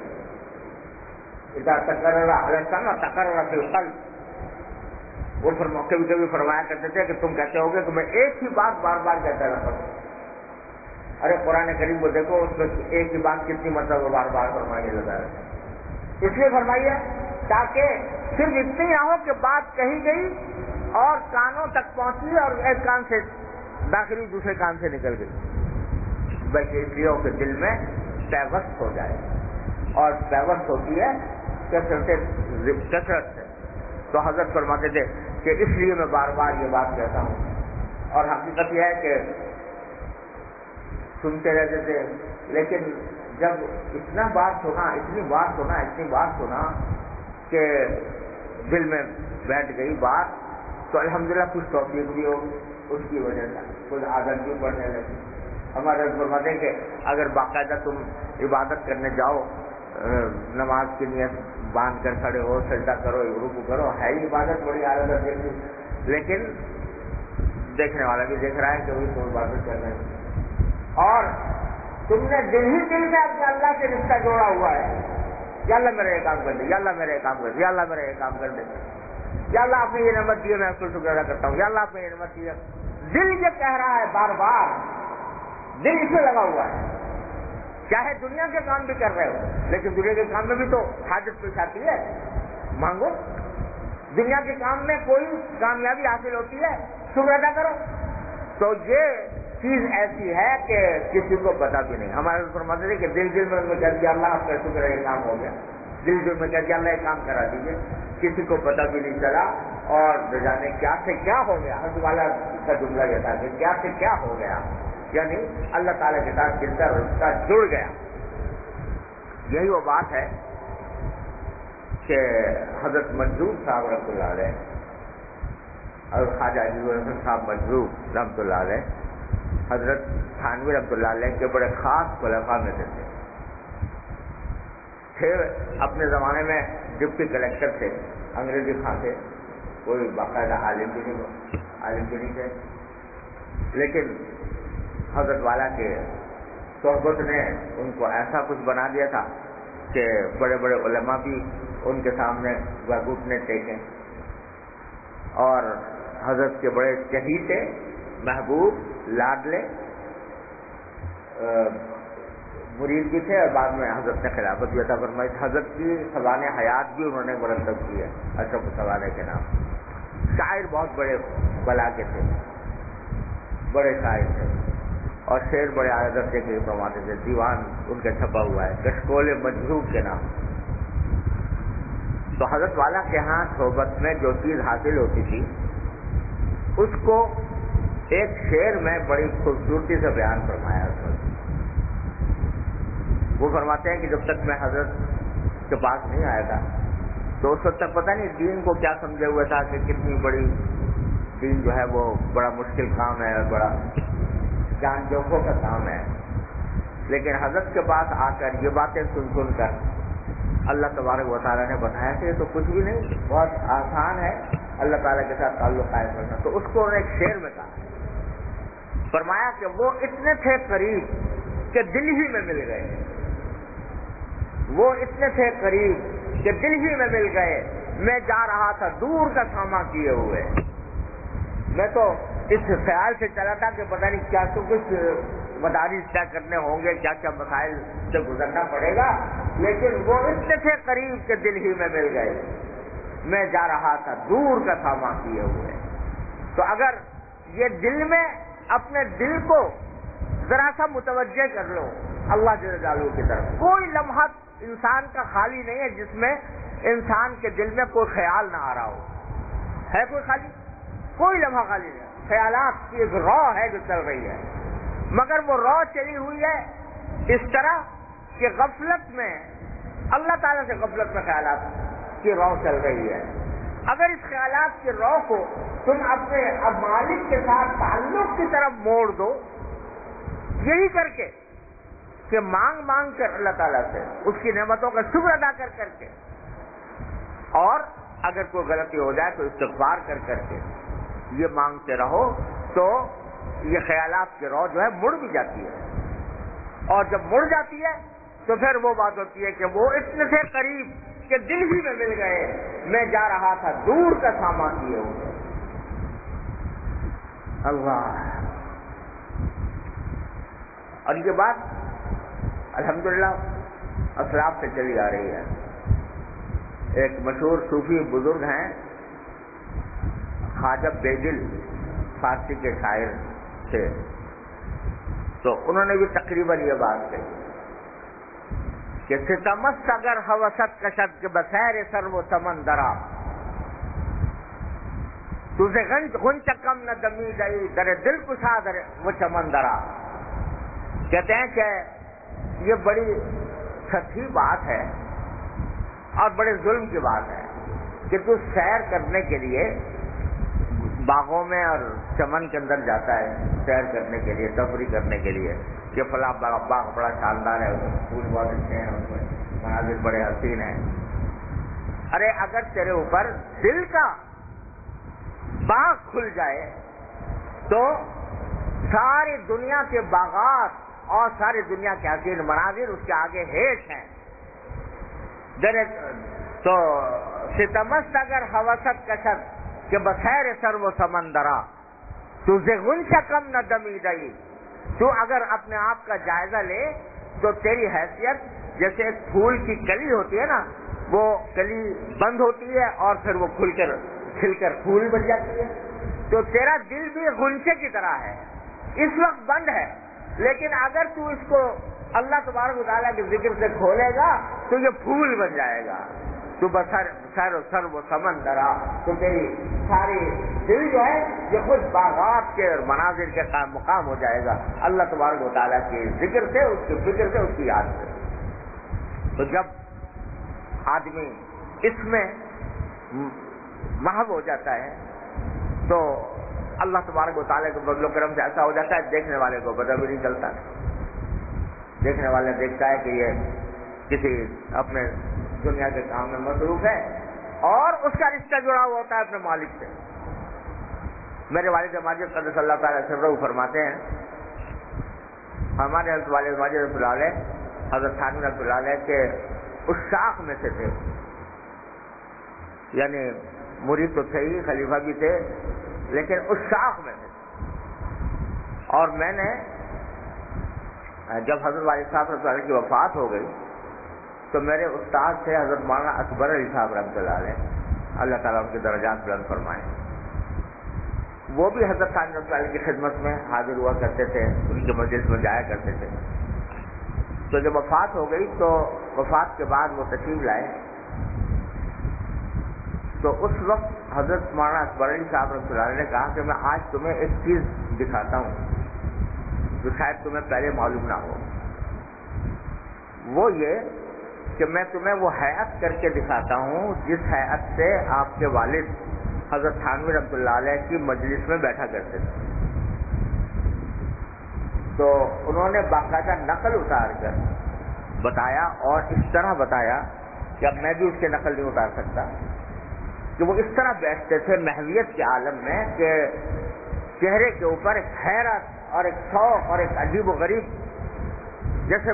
اذا تقرر علی السمع تقرر فی القلب. وہ کبھی کبھی فرمایا کرتے تھے کہ تم کہتے ہوگے کہ میں ایک ہی بات بار بار کہتا رہتا ہوں. ارے قرآن کریم کو دیکھو, اس میں ایک ہی بات کتنی مرتبہ بار بار فرمانے لگا ہے. اس لیے فرمائیے تاکہ صرف اتنی نہ ہو کہ بات کہی گئی اور کانوں تک پہنچی اور ایک کان سے داخلی دوسرے کان سے نکل گئی, بلکہ اس لیے ہو کہ دل میں پیوست ہو جائے. اور پیوست ہوتی ہے کثرت سے. تو حضرت فرماتے تھے کہ اس لیے میں بار بار یہ بات کہتا ہوں. اور حقیقت یہ ہے کہ سنتے رہتے تھے, لیکن جب اتنی بات سنا کہ دل میں بیٹھ گئی بات, تو الحمدللہ کچھ توفیق بھی ہو اس کی وجہ سے کچھ عادت بھی پڑنے لگی. ہمارے فرماتے ہیں کہ اگر باقاعدہ تم عبادت کرنے جاؤ, نماز کی نیت باندھ کر کھڑے ہو, سجدہ کرو, رکوع کرو, ہے ہی عبادت بڑی عادت ہے, لیکن دیکھنے والا بھی دیکھ رہا ہے کہ وہی تم عبادت کر رہے ہیں. اور تم نے دل میں اپنے اللہ سے رشتہ جوڑا ہوا ہے. یا اللہ میرا یہ کام کر دے, یا اللہ میرا یہ کام کر دے, یا اللہ میرا یہ کام کر دے, یا اللہ آپ نے یہ نعمت دی ہے میں اس کو شکر ادا کرتا ہوں, یا اللہ آپ نے یہ نعمت دی ہے. دل یہ کہہ رہا ہے بار بار, دل اس میں لگا ہوا ہے. چاہے دنیا کے کام بھی کر رہے ہو, لیکن دنیا کے کام میں بھی تو حاجت پیش آتی ہے, مانگو. دنیا کے کام میں کوئی کامیابی حاصل ہوتی ہے, شکر ادا کرو. تو یہ چیز ایسی ہے کہ کسی کو پتا بھی نہیں. ہمارے فرماتے تھے کہ دل میں کہہ دیا اللہ آپ کا شکر ہے یہ کام ہو گیا, دل میں کہہ دیا اللہ یہ کام کرا دیجیے, کسی کو پتا بھی نہیں چلا. اور نہ جانے کیا سے کیا ہو گیا. حضرت والا کا جملہ یہ تھا کہ کیا سے کیا ہو گیا, یعنی اللہ تعالیٰ کے ساتھ دل کا رشتہ جڑ گیا. یہی وہ بات ہے کہ حضرت منظور صاحب رحمۃ اللہ علیہ اور خواجہ عزیز الرحمن صاحب منظور رحمۃ اللہ علیہ حضرت تھانوی رحمۃ اللہ علیہ کے بڑے خاص خلفاء میں سے تھے. اپنے زمانے میں ڈپٹی کلیکٹر تھے, انگریزی خان تھے, کوئی باقاعدہ عالم بھی نہیں تھے. لیکن حضرت والا کے صحبت نے ان کو ایسا کچھ بنا دیا تھا کہ بڑے بڑے علماء بھی ان کے سامنے گھٹنے ٹیکے. اور حضرت کے بڑے چہیتے, محبوب, لاڈلے مرید بھی تھے, اور بعد میں حضرت نے خلافت بھی عطا فرمائی. حضرت کی سوانح حیات بھی انہوں نے مرتب کی ہے اشرف سوانح کے نام. شاعر بہت بڑے بلا کے تھے, بڑے شاعر تھے, اور شعر بڑے اعلیٰ درجے کے فرماتے تھے. دیوان ان کا چھپا ہوا ہے کشکول مجذوب کے نام. تو حضرت والا کے ہاں صحبت میں جو چیز حاصل ہوتی تھی اس کو ایک شعر میں بڑی خوبصورتی سے بیان فرمایا. وہ فرماتے ہیں کہ جب تک میں حضرت کے پاس نہیں آیا تھا تو اس وقت تک پتہ نہیں دین کو کیا سمجھے ہوئے تھا کہ کتنی بڑی دین جو ہے وہ بڑا مشکل کام ہے اور بڑا جان جوکھوں کا کام ہے. لیکن حضرت کے پاس آ کر یہ باتیں سن کر اللہ تبارک و تعالیٰ نے بتایا کہ یہ تو کچھ بھی نہیں, بہت آسان ہے اللہ تعالیٰ کے ساتھ تعلق قائم کرنا. تو اس کو انہوں نے ایک شعر میں کہا, فرمایا کہ وہ اتنے تھے قریب کہ دل ہی میں مل گئے. وہ اتنے تھے قریب کہ دل ہی میں مل گئے. میں جا رہا تھا دور کا سامنا کیے ہوئے. میں تو اس خیال سے چلا تھا کہ پتہ نہیں کیا تو کچھ مدارس طے کرنے ہوں گے, کیا کیا مسائل سے گزرنا پڑے گا, لیکن وہ اتنے تھے قریب کہ دل ہی میں مل گئے. میں جا رہا تھا دور کا سامنا کیے ہوئے. تو اگر یہ دل میں اپنے دل کو ذرا سا متوجہ کر لو اللہ جل جلالہ کی طرف, کوئی لمحہ انسان کا خالی نہیں ہے جس میں انسان کے دل میں کوئی خیال نہ آ رہا ہو. ہے کوئی خالی؟ کوئی لمحہ خالی نہیں. خیالات کی ایک رو ہے جو چل رہی ہے, مگر وہ رو چلی ہوئی ہے اس طرح کہ غفلت میں, اللہ تعالیٰ سے غفلت میں خیالات کی رو چل رہی ہے. اگر اس خیالات کی رو کو تم اپنے اب مالک کے ساتھ تعلق کی طرف موڑ دو, یہی کر کے کہ مانگ کر اللہ تعالیٰ سے اس کی نعمتوں کا شکر ادا کر کے, اور اگر کوئی غلطی ہو جائے تو استغفار کر کے یہ مانگتے رہو, تو یہ خیالات کی رو جو ہے مڑ بھی جاتی ہے، اور جب مڑ جاتی ہے تو پھر وہ بات ہوتی ہے کہ وہ اتنے سے قریب کہ دل ہی میں مل گئے، میں جا رہا تھا دور کا سامان کیے ہوئے۔ اللہ، اور یہ بات الحمدللہ اسلاف سے چلی آ رہی ہے۔ ایک مشہور صوفی بزرگ ہیں خواجہ بیدل، فارسی کے شاعر تھے، تو انہوں نے بھی تقریباً یہ بات کہی کہ ستمست اگر حوست کشد کے بسیر سر و سمندرا، تجھے غنچ کم نہ دمی گئی در دل کشا در وہ چمندرا۔ کہتے ہیں کہ یہ بڑی سچی بات ہے اور بڑے ظلم کی بات ہے کہ تو سیر کرنے کے لیے باغوں میں اور چمن کے اندر جاتا ہے، سیر کرنے کے لیے، تفریح کرنے کے لیے، کہ فلاں باغ بڑا شاندار ہے، پھول بہت اچھے ہیں، اس میں مناظر بڑے حسین ہیں۔ ارے اگر تیرے اوپر دل کا باغ کھل جائے تو ساری دنیا کے باغات اور ساری دنیا کے حسین مناظر اس کے آگے ہیٹ ہیں۔ تو ستمست اگر حوست کشد کہ بخیر سر و سمندرا، تجھے غنچ کم نہ دمی گئی۔ تو اگر اپنے آپ کا جائزہ لے تو تیری حیثیت جیسے ایک پھول کی کلی ہوتی ہے نا، وہ کلی بند ہوتی ہے اور پھر وہ کھل کر پھول بن جاتی ہے، تو تیرا دل بھی غنچے کی طرح ہے، اس وقت بند ہے، لیکن اگر تو اس کو اللہ تبارک و تعالیٰ کے ذکر سے کھولے گا تو یہ پھول بن جائے گا۔ تو سر و سمندرا، تو تیری ساری دل جو ہے یہ خود باغات کے اور مناظر کے مقام ہو جائے گا، اللہ تبارک و تعالیٰ کے ذکر سے، اس کی فکر سے، اس کی یاد سے۔ تو جب آدمی اس میں محو ہو جاتا ہے تو اللہ تبارک و تعالیٰ کے فضل و کرم سے ایسا ہو جاتا ہے دیکھنے والے کو پتہ بھی نہیں چلتا، دیکھنے والے دیکھتا ہے کہ یہ کسی اپنے دنیا کے کام میں مصروف ہے اور اس کا رشتہ جڑا ہوا ہوتا ہے اپنے مالک سے۔ میرے والد ماجد قدس اللہ تعالیٰ سرہ فرماتے ہیں، ہمارے حضرت والد ماجد رحمۃ اللہ علیہ، حضرت ثانوی رحمۃ اللہ علیہ کے عشاق میں سے تھے، یعنی مرید تو تھے ہی، خلیفہ بھی تھے، لیکن عشاق میں تھے۔ اور میں نے جب حضرت والد صاحب رحمۃ اللہ علیہ کی وفات ہو گئی تو میرے استاد تھے حضرت مولانا اکبر علی صاحب رحمۃ اللہ علیہ، اللہ تعالیٰ ان کے درجات بلند فرمائے، وہ بھی حضرت ثانوی رحمۃ اللہ علیہ کی خدمت میں حاضر ہوا کرتے تھے، ان کے مجلس میں جایا کرتے تھے۔ تو جب وفات ہو گئی تو وفات کے بعد وہ تشریف لائے، تو اس وقت حضرت مولانا اکبر علی صاحب رحمۃ اللہ علیہ نے کہا کہ میں آج تمہیں ایک چیز دکھاتا ہوں جو شاید تمہیں پہلے معلوم نہ ہو، وہ یہ کہ میں تمہیں وہ ہیئت کر کے دکھاتا ہوں جس ہیئت سے آپ کے والد حضرت تھانوی رحمۃ اللہ علیہ کی مجلس میں بیٹھا کرتے تھے۔ تو انہوں نے باقاعدہ نقل اتار کر بتایا، اور اس طرح بتایا کہ اب میں بھی اس کے نقل نہیں اتار سکتا، کہ وہ اس طرح بیٹھتے تھے محویت کے عالم میں کہ چہرے کے اوپر ایک حیرت اور ایک شوق اور ایک عجیب و غریب جیسے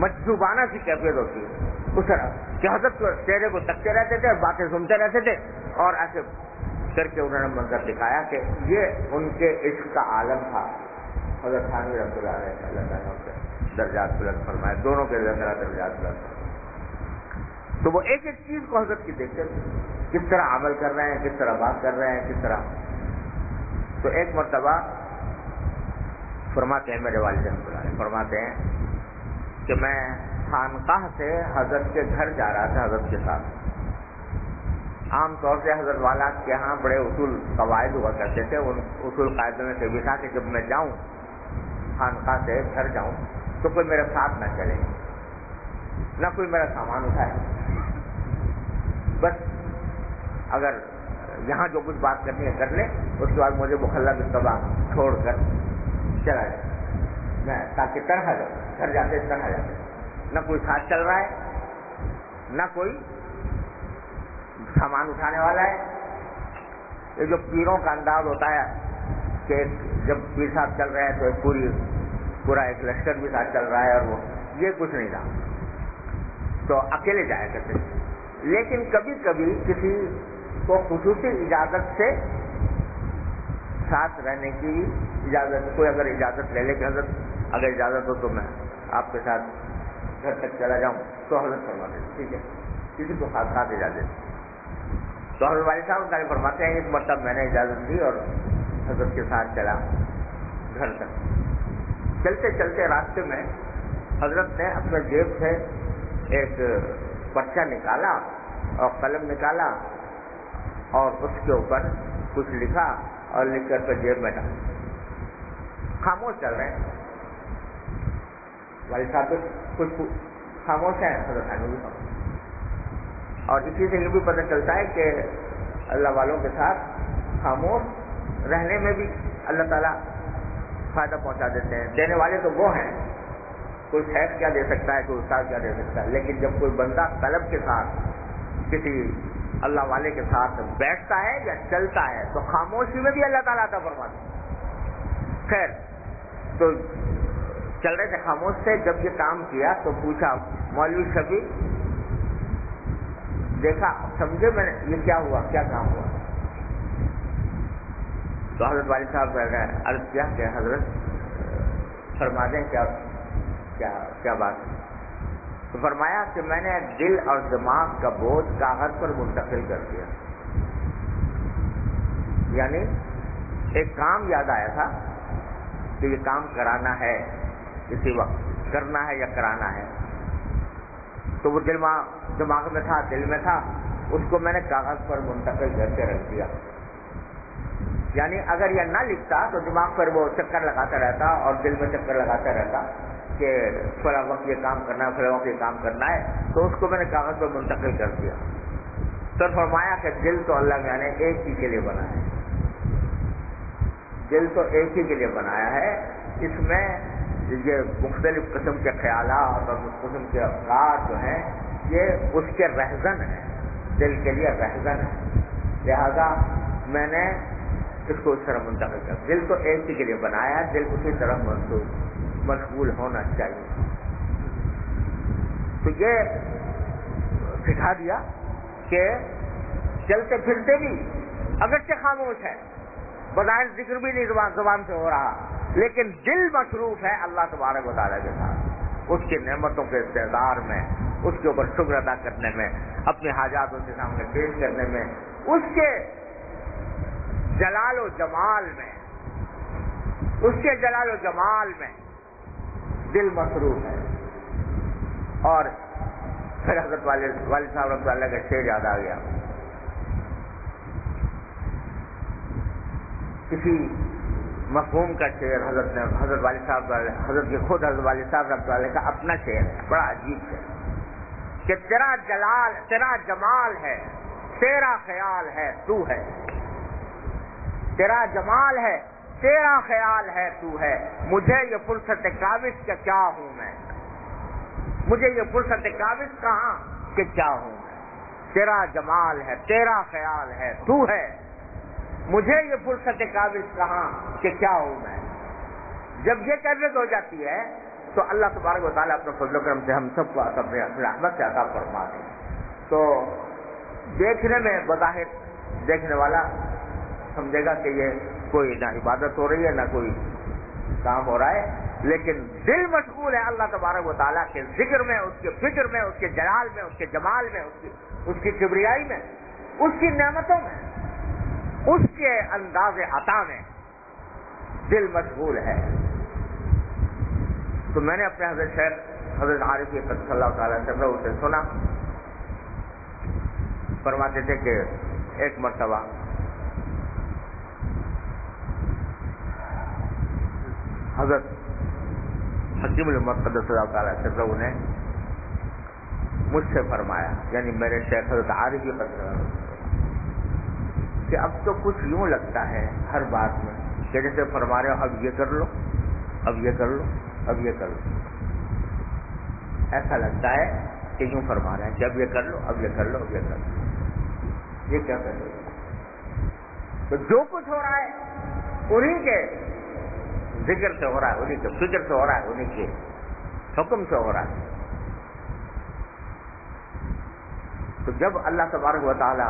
مجذوبانہ سی کیفیت ہوتی ہے، اس طرح کہ حضرت چہرے کو تکتے رہتے تھے، باتیں سنتے رہتے تھے، اور ایسے کر کے انہوں نے منظر دکھایا کہ یہ ان کے عشق کا عالم تھا۔ حضرت ثانوی رحمۃ اللہ علیہ، اللہ تعالیٰ کے درجات بلند فرمائے، دونوں کے درجات بلند فرمائے۔ تو وہ ایک ایک چیز کو حضرت کی دیکھتے تھے، کس طرح عمل کر رہے ہیں، کس طرح بات کر رہے ہیں، کس طرح۔ تو ایک مرتبہ فرماتے ہیں میرے والد رحمۃ اللہ علیہ، فرماتے ہیں کہ میں خانقاہ سے حضرت کے گھر جا رہا تھا حضرت کے ساتھ۔ عام طور سے حضرت والا کے ہاں بڑے اصول قواعد ہوا کرتے تھے، ان اصول قاعدوں میں سے بھی تھا کہ جب میں جاؤں خانقاہ سے گھر جاؤں تو کوئی میرے ساتھ نہ چلے، نہ کوئی میرا سامان اٹھائے، بس اگر یہاں جو کچھ بات کرنی ہے کر لے، اس کے بعد مجھے مخلہ بالطبع چھوڑ کر چلا جائے، میں تاکہ طرح جاؤں، گھر جاتے طرح جاتے، نہ کوئی ساتھ چل رہا ہے، نہ کوئی سامان اٹھانے والا ہے۔ یہ جو پیروں کا انداز ہوتا ہے کہ کہ جب پیر صاحب چل رہے ہیں تو ایک پورا ایک لشکر بھی ساتھ چل رہا ہے، اور وہ یہ کچھ نہیں تھا، تو اکیلے جایا کرتے تھے۔ لیکن کبھی کبھی کسی کو خصوصی اجازت سے ساتھ رہنے کی اجازت، کوئی اگر اجازت لے لے کہ حضرت اگر اجازت ہو تو میں آپ کے ساتھ گھر تک چلا جاؤں، تو حضرت فرما دیتے ٹھیک ہے، کسی کو خاص اجازت۔ تو حضرت والد صاحب تعالیٰ فرماتے ہیں ایک مرتبہ میں نے اجازت دی اور حضرت کے ساتھ چلا گھر تک۔ چلتے چلتے راستے میں حضرت نے اپنے جیب سے ایک پرچہ نکالا اور قلم نکالا اور اس کے اوپر کچھ لکھا اور لکھ کر کے جیب میں ڈالا۔ خاموش چل رہے ہیں، والد صاحب کچھ خاموش ہیں، حضرت بھی خاموش۔ اور اسی سے یہ بھی پتہ چلتا ہے کہ اللہ والوں کے ساتھ خاموش رہنے میں بھی اللہ تعالیٰ فائدہ پہنچا دیتے ہیں۔ دینے والے تو وہ ہیں، کوئی شیخ کیا دے سکتا ہے، کوئی استاد کیا دے سکتا ہے، لیکن جب کوئی بندہ قلب کے ساتھ کسی اللہ والے کے ساتھ بیٹھتا ہے یا چلتا ہے تو خاموشی میں بھی اللہ تعالیٰ عطا فرماتا ہے۔ خیر، تو چل رہے تھے خاموش سے، جب یہ کام کیا تو پوچھا مولوی شفیع، دیکھا سمجھے میں نے یہ کیا ہوا، کیا کام ہوا؟ تو حضرت والد صاحب نے عرض کیا کہ حضرت فرما دیں کیا بات ہے؟ تو فرمایا کہ میں نے دل اور دماغ کا بوجھ کاغذ پر منتقل کر دیا، یعنی ایک کام یاد آیا تھا کہ یہ کام کرانا ہے، اسی وقت کرنا ہے یا کرانا ہے، تو وہ دماغ میں تھا، دل میں تھا، اس کو میں نے کاغذ پر منتقل کر کے رکھ دیا۔ یعنی اگر یہ نہ لکھتا تو دماغ پر وہ چکر لگاتا رہتا اور دل میں چکر لگاتا رہتا کہ فلاں وقت یہ کام کرنا ہے، فلاں وقت یہ کام کرنا ہے، تو اس کو میں نے کاغذ پر منتقل کر دیا۔ تو فرمایا کہ دل تو اللہ میاں نے ایک ہی کے لیے بنایا ہے، دل تو ایک ہی کے لیے بنایا ہے، اس میں یہ مختلف قسم کے خیالات اور مختلف قسم کے افکار جو ہیں یہ اس کے رہزن ہیں، دل کے لیے رہزن ہے، لہذا میں نے اس کو اس طرح منتقل کر، دل تو ایک ہی کے لیے بنایا ہے، دل اسی طرح مشغول ہونا چاہیے۔ تو یہ سکھا دیا کہ چلتے پھرتے بھی اگرچہ خاموش ہے، بظاہر ذکر بھی نہیں زبان سے ہو رہا، لیکن دل مصروف ہے اللہ تبارک و تعالیٰ کے ساتھ، اس کی نعمتوں کے استحضار میں، اس کے اوپر شکر ادا کرنے میں، اپنی حاجات اس کے سامنے پیش کرنے میں، اس کے جلال و جمال میں، اس کے جلال و جمال میں دل مصروف ہے۔ اور پھر حضرت والد صاحب رحمۃ اللہ کا شعر یاد آ گیا، کسی مفہوم کا شعر حضرت والد صاحب، حضرت کے خود حضرت والد صاحب رحمۃ اللہ کا اپنا شعر ہے، بڑا عجیب شعر کہ تیرا جلال تیرا جمال ہے، تیرا خیال ہے تو ہے، تیرا جمال ہے تیرا خیال ہے تو ہے، مجھے یہ فرصت کاوش کہ کیا ہوں میں، مجھے یہ فرصت کاوش کہاں کہ کیا ہوں میں، تیرا جمال ہے تیرا خیال ہے تو ہے، مجھے یہ فرصت کاوش کہاں کہ کیا ہوں میں۔ جب یہ کیفیت ہو جاتی ہے تو اللہ تبارک و تعالیٰ اپنے فضل و کرم سے ہم سب کو اپنے رحمت سے عطا فرما دیں۔ تو دیکھنے میں بظاہر دیکھنے والا سمجھے گا کہ یہ کوئی نہ عبادت ہو رہی ہے نہ کوئی کام ہو رہا ہے، لیکن دل مشغول ہے اللہ تبارک و تعالیٰ کے ذکر میں، اس کے فکر میں، اس کے جلال میں، اس کے جمال میں، اس کی کبریائی میں، اس کی نعمتوں میں، اس کے انداز عطا میں دل مشغول ہے۔ تو میں نے اپنے حضرت شیخ حضرت عارف قدس اللہ تعالیٰ سے سنا، فرماتے تھے کہ ایک مرتبہ حضرت حکیم الامت قدس اللہ تعالیٰ سے نے مجھ سے فرمایا، یعنی میرے شیخ حضرت عارف قدس اللہ، کہ اب تو کچھ یوں لگتا ہے ہر بات میں کہ جیسے فرما رہے ہو اب یہ کر لو، اب یہ کر لو، اب یہ کر لو، ایسا لگتا ہے کہ یوں فرما رہے ہیں کہ اب یہ کر لو، اب یہ کر لو، اب یہ کر لو، یہ کیا کر رہے؟ تو جو کچھ ہو رہا ہے انہیں کے ذکر سے ہو رہا ہے، انہیں کے فکر سے ہو رہا ہے، انہیں کے حکم سے ہو رہا ہے. تو جب اللہ تبارک و تعالی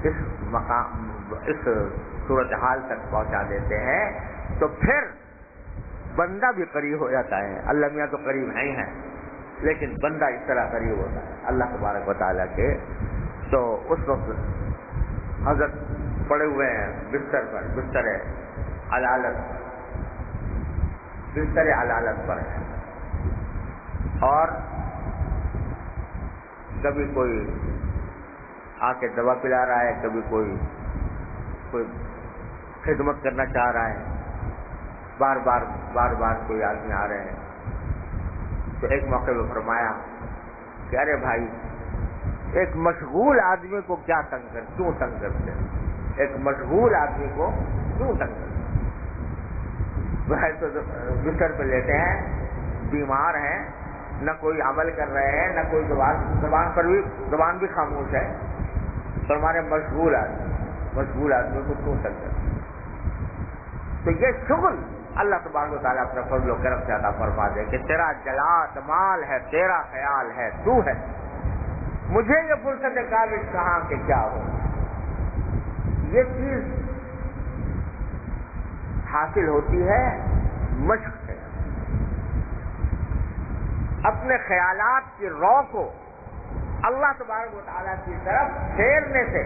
اس صورتحال تک پہنچا دیتے ہیں تو پھر بندہ بھی قریب ہو جاتا ہے. اللہ میاں تو قریب نہیں ہے، لیکن بندہ اس طرح قریب ہوتا ہے اللہ تبارک و تعالیٰ کے. تو اس وقت حضرت پڑے ہوئے ہیں بستر پر، بستر علالت پر ہے، اور کبھی کوئی آ کے دوا پلا رہا ہے، کبھی کوئی خدمت کرنا چاہ رہا ہے، بار بار کوئی آدمی آ رہے ہیں. تو ایک موقع پہ فرمایا کہ ارے بھائی، ایک مشغول آدمی کو کیوں تنگ کرتے ہیں؟ ایک مشغول آدمی کو کیوں تنگ کرتے ہیں؟ تو بستر پہ لیتے ہیں، بیمار ہیں، نہ کوئی عمل کر رہے ہیں، نہ کوئی زبان بھی خاموش ہے. تو ہمارے مشغول آدمی کو کیوں تنگ کرتے ہیں؟ تو یہ شغل اللہ تبارک و تعالیٰ اپنے فضل و کرم سے عطا فرما دے کہ تیرا جلال مال ہے، تیرا خیال ہے، تو ہے، مجھے یہ فرصت کاوش کہاں کہ کیا ہو. یہ چیز حاصل ہوتی ہے مشق سے. اپنے خیالات کی رو کو اللہ تبارک و تعالیٰ کی طرف پھیرنے سے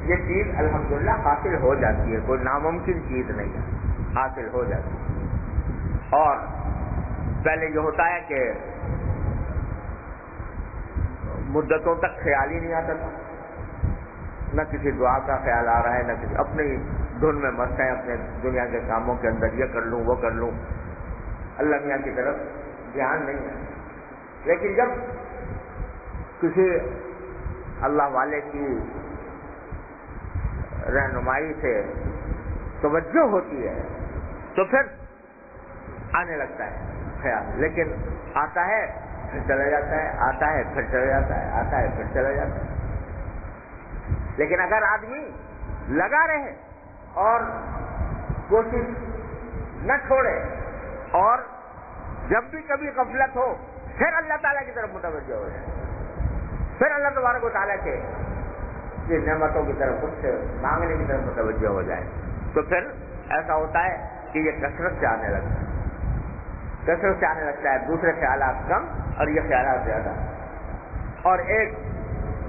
یہ چیز الحمدللہ حاصل ہو جاتی ہے. کوئی ناممکن چیز نہیں ہے، حاصل ہو جاتی ہے. اور پہلے یہ ہوتا ہے کہ مدتوں تک خیال ہی نہیں آتا تھا، نہ کسی دعا کا خیال آ رہا ہے، نہ کسی اپنی دھن میں مست ہیں، اپنے دنیا کے کاموں کے اندر یہ کر لوں وہ کر لوں، اللہ میاں کی طرف دھیان نہیں ہے. لیکن جب کسی اللہ والے کی رہنمائی سے توجہ ہوتی ہے تو پھر آنے لگتا ہے خیال. لیکن آتا ہے پھر چلا جاتا ہے، آتا ہے پھر چلا جاتا ہے، آتا ہے پھر چلا جاتا ہے. لیکن اگر آدمی لگا رہے اور کوشش نہ چھوڑے، اور جب بھی کبھی غفلت ہو پھر اللہ تعالیٰ کی طرف متوجہ ہو جائے، پھر اللہ تبارک و تعالیٰ کے نعمتوں کی طرف اس سے مانگنے کی طرف متوجہ ہو جائے، تو پھر ایسا ہوتا ہے کہ یہ کثرت سے آنے لگتا ہے. دوسرے خیالات کم اور یہ خیالات زیادہ. اور ایک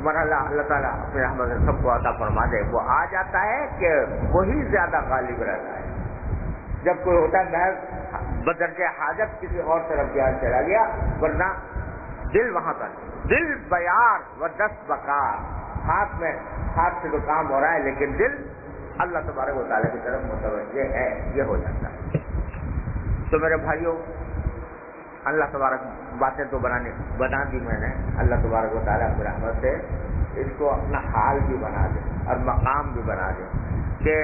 مرحلہ اللہ تعالیٰ اپنے رحمت سے سب کو عطا فرما دے، وہ آ جاتا ہے کہ وہی زیادہ غالب رہتا ہے. جب کوئی ہوتا ہے محض بدرجہ حاجت کسی اور طرف دھیان چلا گیا، ورنہ دل وہاں پر، دل بیار و دست بکار، ہاتھ سے تو کام ہو رہا ہے لیکن دل اللہ تبارک و تعالیٰ کی طرف متوجہ ہے، یہ ہو جاتا ہے. تو میرے بھائیوں، اللہ تبارک باتیں تو بنا دی میں نے، اللہ تبارک و تعالیٰ کی رحمت سے اس کو اپنا حال بھی بنا دے اور مقام بھی بنا دے کہ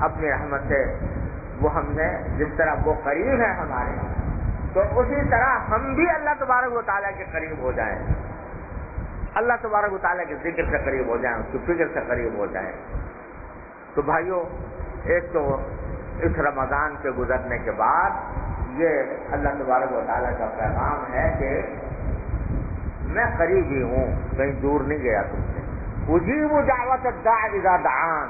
اپنی رحمت سے وہ ہم نے جس طرح وہ قریب ہے ہمارے، تو اسی طرح ہم بھی اللہ تبارک و تعالیٰ کے قریب ہو جائیں، اللہ تبارک و تعالیٰ کے ذکر سے قریب ہو جائیں، اس کی فکر سے قریب ہو جائیں. تو بھائیوں، ایک تو اس رمضان کے گزرنے کے بعد یہ اللہ تبارک و تعالیٰ کا پیغام ہے کہ میں قریب ہی ہوں، کہیں دور نہیں گیا تم سے. اجیب دعوت الداع اذا دعان،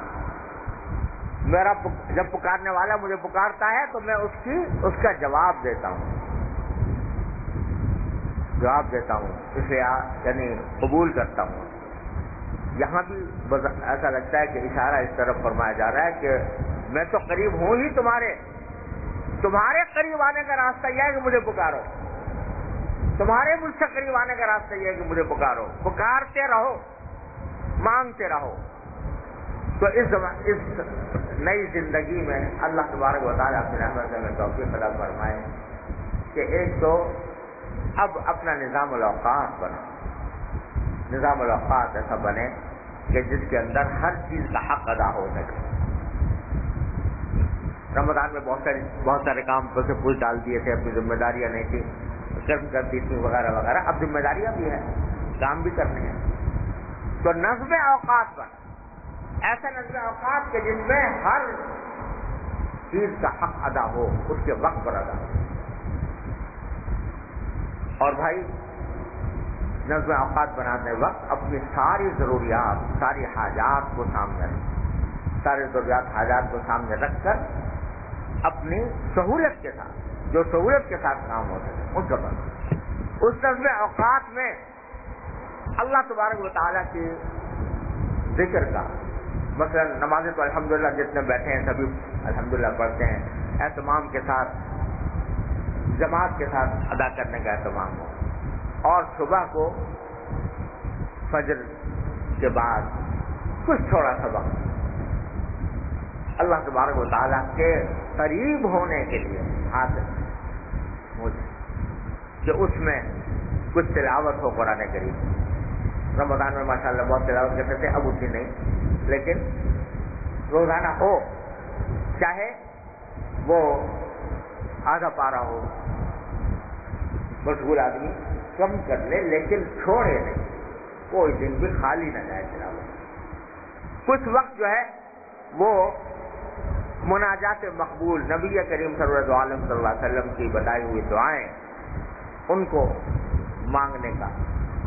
میرا جب پکارنے والا مجھے پکارتا ہے تو میں اس کا جواب دیتا ہوں، اسے یعنی قبول کرتا ہوں. یہاں بھی ایسا لگتا ہے کہ اشارہ اس طرف فرمایا جا رہا ہے کہ میں تو قریب ہوں ہی تمہارے قریب آنے کا راستہ یہ ہے کہ مجھے پکارو، تمہارے مجھ سے قریب آنے کا راستہ یہ ہے کہ مجھے پکارو، پکارتے رہو، مانگتے رہو. تو اس نئی زندگی میں اللہ تبارک و تعالیٰ اپنے رحمت سے ہمیں توفیق عطا فرمائے کہ ایک تو اب اپنا نظام الاوقات بنا، نظام الاوقات ایسا بنے کہ جس کے اندر ہر چیز کا حق ادا ہو سکے. رمضان میں بہت سارے کام سے پوچھ ڈال دیے تھے، اپنی ذمہ داریاں نہیں تھی، کرتی تھی وغیرہ وغیرہ. اب ذمہ داریاں بھی ہیں، کام بھی کرنے ہیں. تو نظم اوقات پر ایسا نظم اوقات کے جس میں ہر چیز کا حق ادا ہو، اس کے وقت پر ادا ہو. اور بھائی نظم اوقات بناتے وقت اپنی ساری ضروریات، ساری حاجات کو سامنے رکھ، ساری ضروریات حاجات کو سامنے رکھ کر اپنی سہولت کے ساتھ، جو سہولت کے ساتھ کام ہوتے ہیں ان کا بنا. اس نظم اوقات میں اللہ تبارک و تعالیٰ کی ذکر کا، مثلا نمازیں تو الحمدللہ جتنے بیٹھے ہیں سبھی الحمدللہ پڑھتے ہیں، اہتمام کے ساتھ جماعت کے ساتھ ادا کرنے کا اہتمام ہو. اور صبح کو فجر کے بعد کچھ تھوڑا سا وقت اللہ تبارک و تعالیٰ کے قریب ہونے کے لیے حاصل ہو کہ اس میں کچھ تلاوت ہو قرآن کریم. رمضان میں ماشاءاللہ بہت تلاوت کرتے تھے، اب اتنی نہیں، لیکن روزانہ ہو، چاہے وہ آدھا پارا ہو. مشغول آدمی کم کر لے لیکن چھوڑے نہیں، کوئی دن بھی خالی نہ جائے تلاوت. کچھ وقت جو ہے وہ مناجات مقبول، نبی کریم صلی اللہ علیہ وسلم کی بتائی ہوئی دعائیں، ان کو مانگنے کا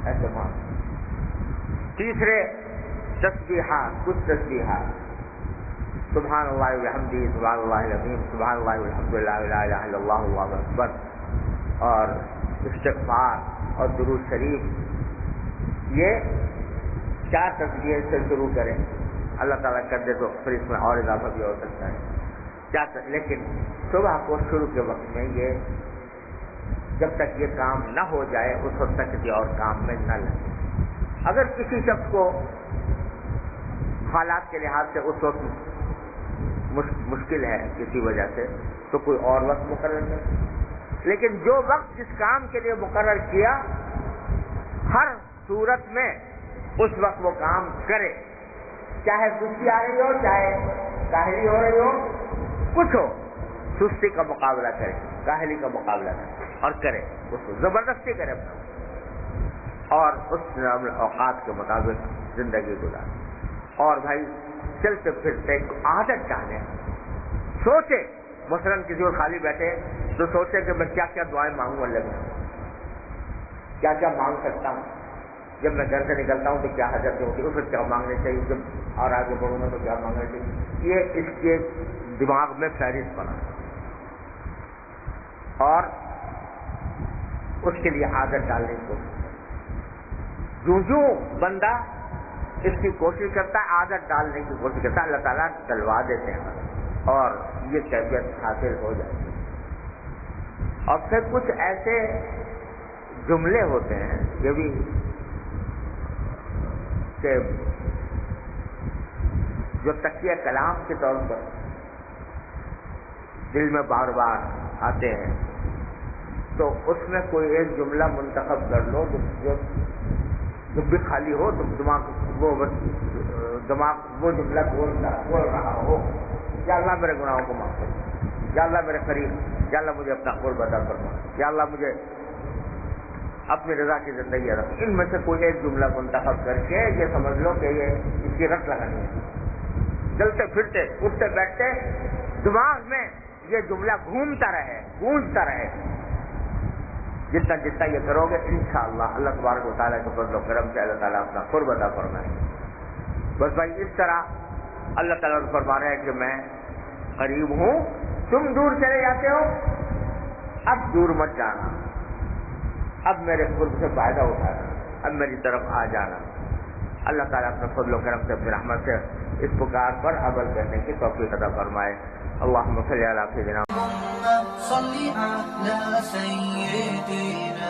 اہتمام. تیسرے تسبیحات، کچھ تسبیحات، سبحان اللہ وبحمدہ، سبحان اللہ العظیم، سبحان اللہ والحمدللہ لا الہ الا اللہ واللہ اکبر، اور استغفار اور درود شریف. یہ 4 تسبیح سے شروع کریں، اللہ تعالیٰ کر دے تو پھر اس میں اور اضافہ بھی ہو سکتا ہے. لیکن صبح کو شروع کے وقت میں یہ، جب تک یہ کام نہ ہو جائے اس وقت تک کسی اور کام میں نہ لگے. اگر کسی شخص کو حالات کے لحاظ سے اس وقت مشکل ہے کسی وجہ سے تو کوئی اور وقت مقرر کرے، لیکن جو وقت جس کام کے لیے مقرر کیا ہر صورت میں اس وقت وہ کام کرے، چاہے سستی آ رہی ہو، چاہے کاہلی ہو رہی ہو، کچھ ہو، سستی کا مقابلہ کرے، کاہلی کا مقابلہ کرے اور کرے، اس کو زبردستی کرے اپنا، اور اس اوقات کے مطابق زندگی گزارے. اور بھائی چلتے پھرتے عادت ڈالیں، سوچے، مثلا کسی اور خالی بیٹھے تو سوچے کہ میں کیا کیا دعائیں مانگوں اللہ سے، کیا کیا مانگ سکتا ہوں، جب میں گھر سے نکلتا ہوں تو کیا حاجت ہوگی، اس وقت کیا مانگنے چاہیے، جب اور آگے بڑھوں گا تو کیا مانگنا چاہیے. یہ اس کے دماغ میں فہرست بنا اور اس کے لیے عادت ڈالنے کو. جو بندہ اس کی کوشش کرتا ہے، عادت ڈالنے کی کوشش کرتا ہے، اللہ تعالیٰ ڈلوا دیتے ہیں اور یہ کیفیت حاصل ہو جاتی ہے. اور پھر کچھ ایسے جملے ہوتے ہیں یہ بھی کہ جو تکیہ کلام کے طور پر دل میں بار بار آتے ہیں، تو اس میں کوئی ایک جملہ منتخب کر لو جو جب بھی خالی ہو تو دماغ وہ جملہ بول رہا ہو، یا اللہ میرے گناہوں کو معاف کر، یا اللہ میرے قریب، یا اللہ مجھے اپنا قرب عطا فرما، یا اللہ مجھے اپنی رضا کی زندگی عطا. ان میں سے کوئی ایک جملہ منتخب کر کے یہ سمجھ لو کہ یہ اس کی رٹ لگانی ہے. چلتے پھرتے اٹھتے بیٹھتے دماغ میں یہ جملہ گھومتا رہے، گونجتا رہے. جتنا جتنا یہ کرو گے انشاءاللہ اللہ تبارک و تعالیٰ کے فضل و کرم سے اللہ تعالیٰ اپنا قرب عطا فرمائے. بس بھائی اس طرح اللہ تعالیٰ فرما رہے ہیں کہ میں قریب ہوں، تم دور چلے جاتے ہو، اب دور مت جانا، اب میرے قرب سے فائدہ اٹھانا، اب میری طرف آ جانا. اللہ تعالیٰ اپنے فضل و کرم سے اپنی رحمت سے اس پکار پر عمل کرنے کی توفیق عطا فرمائے. اللہم صلی علی سیدنا صل على سيدنا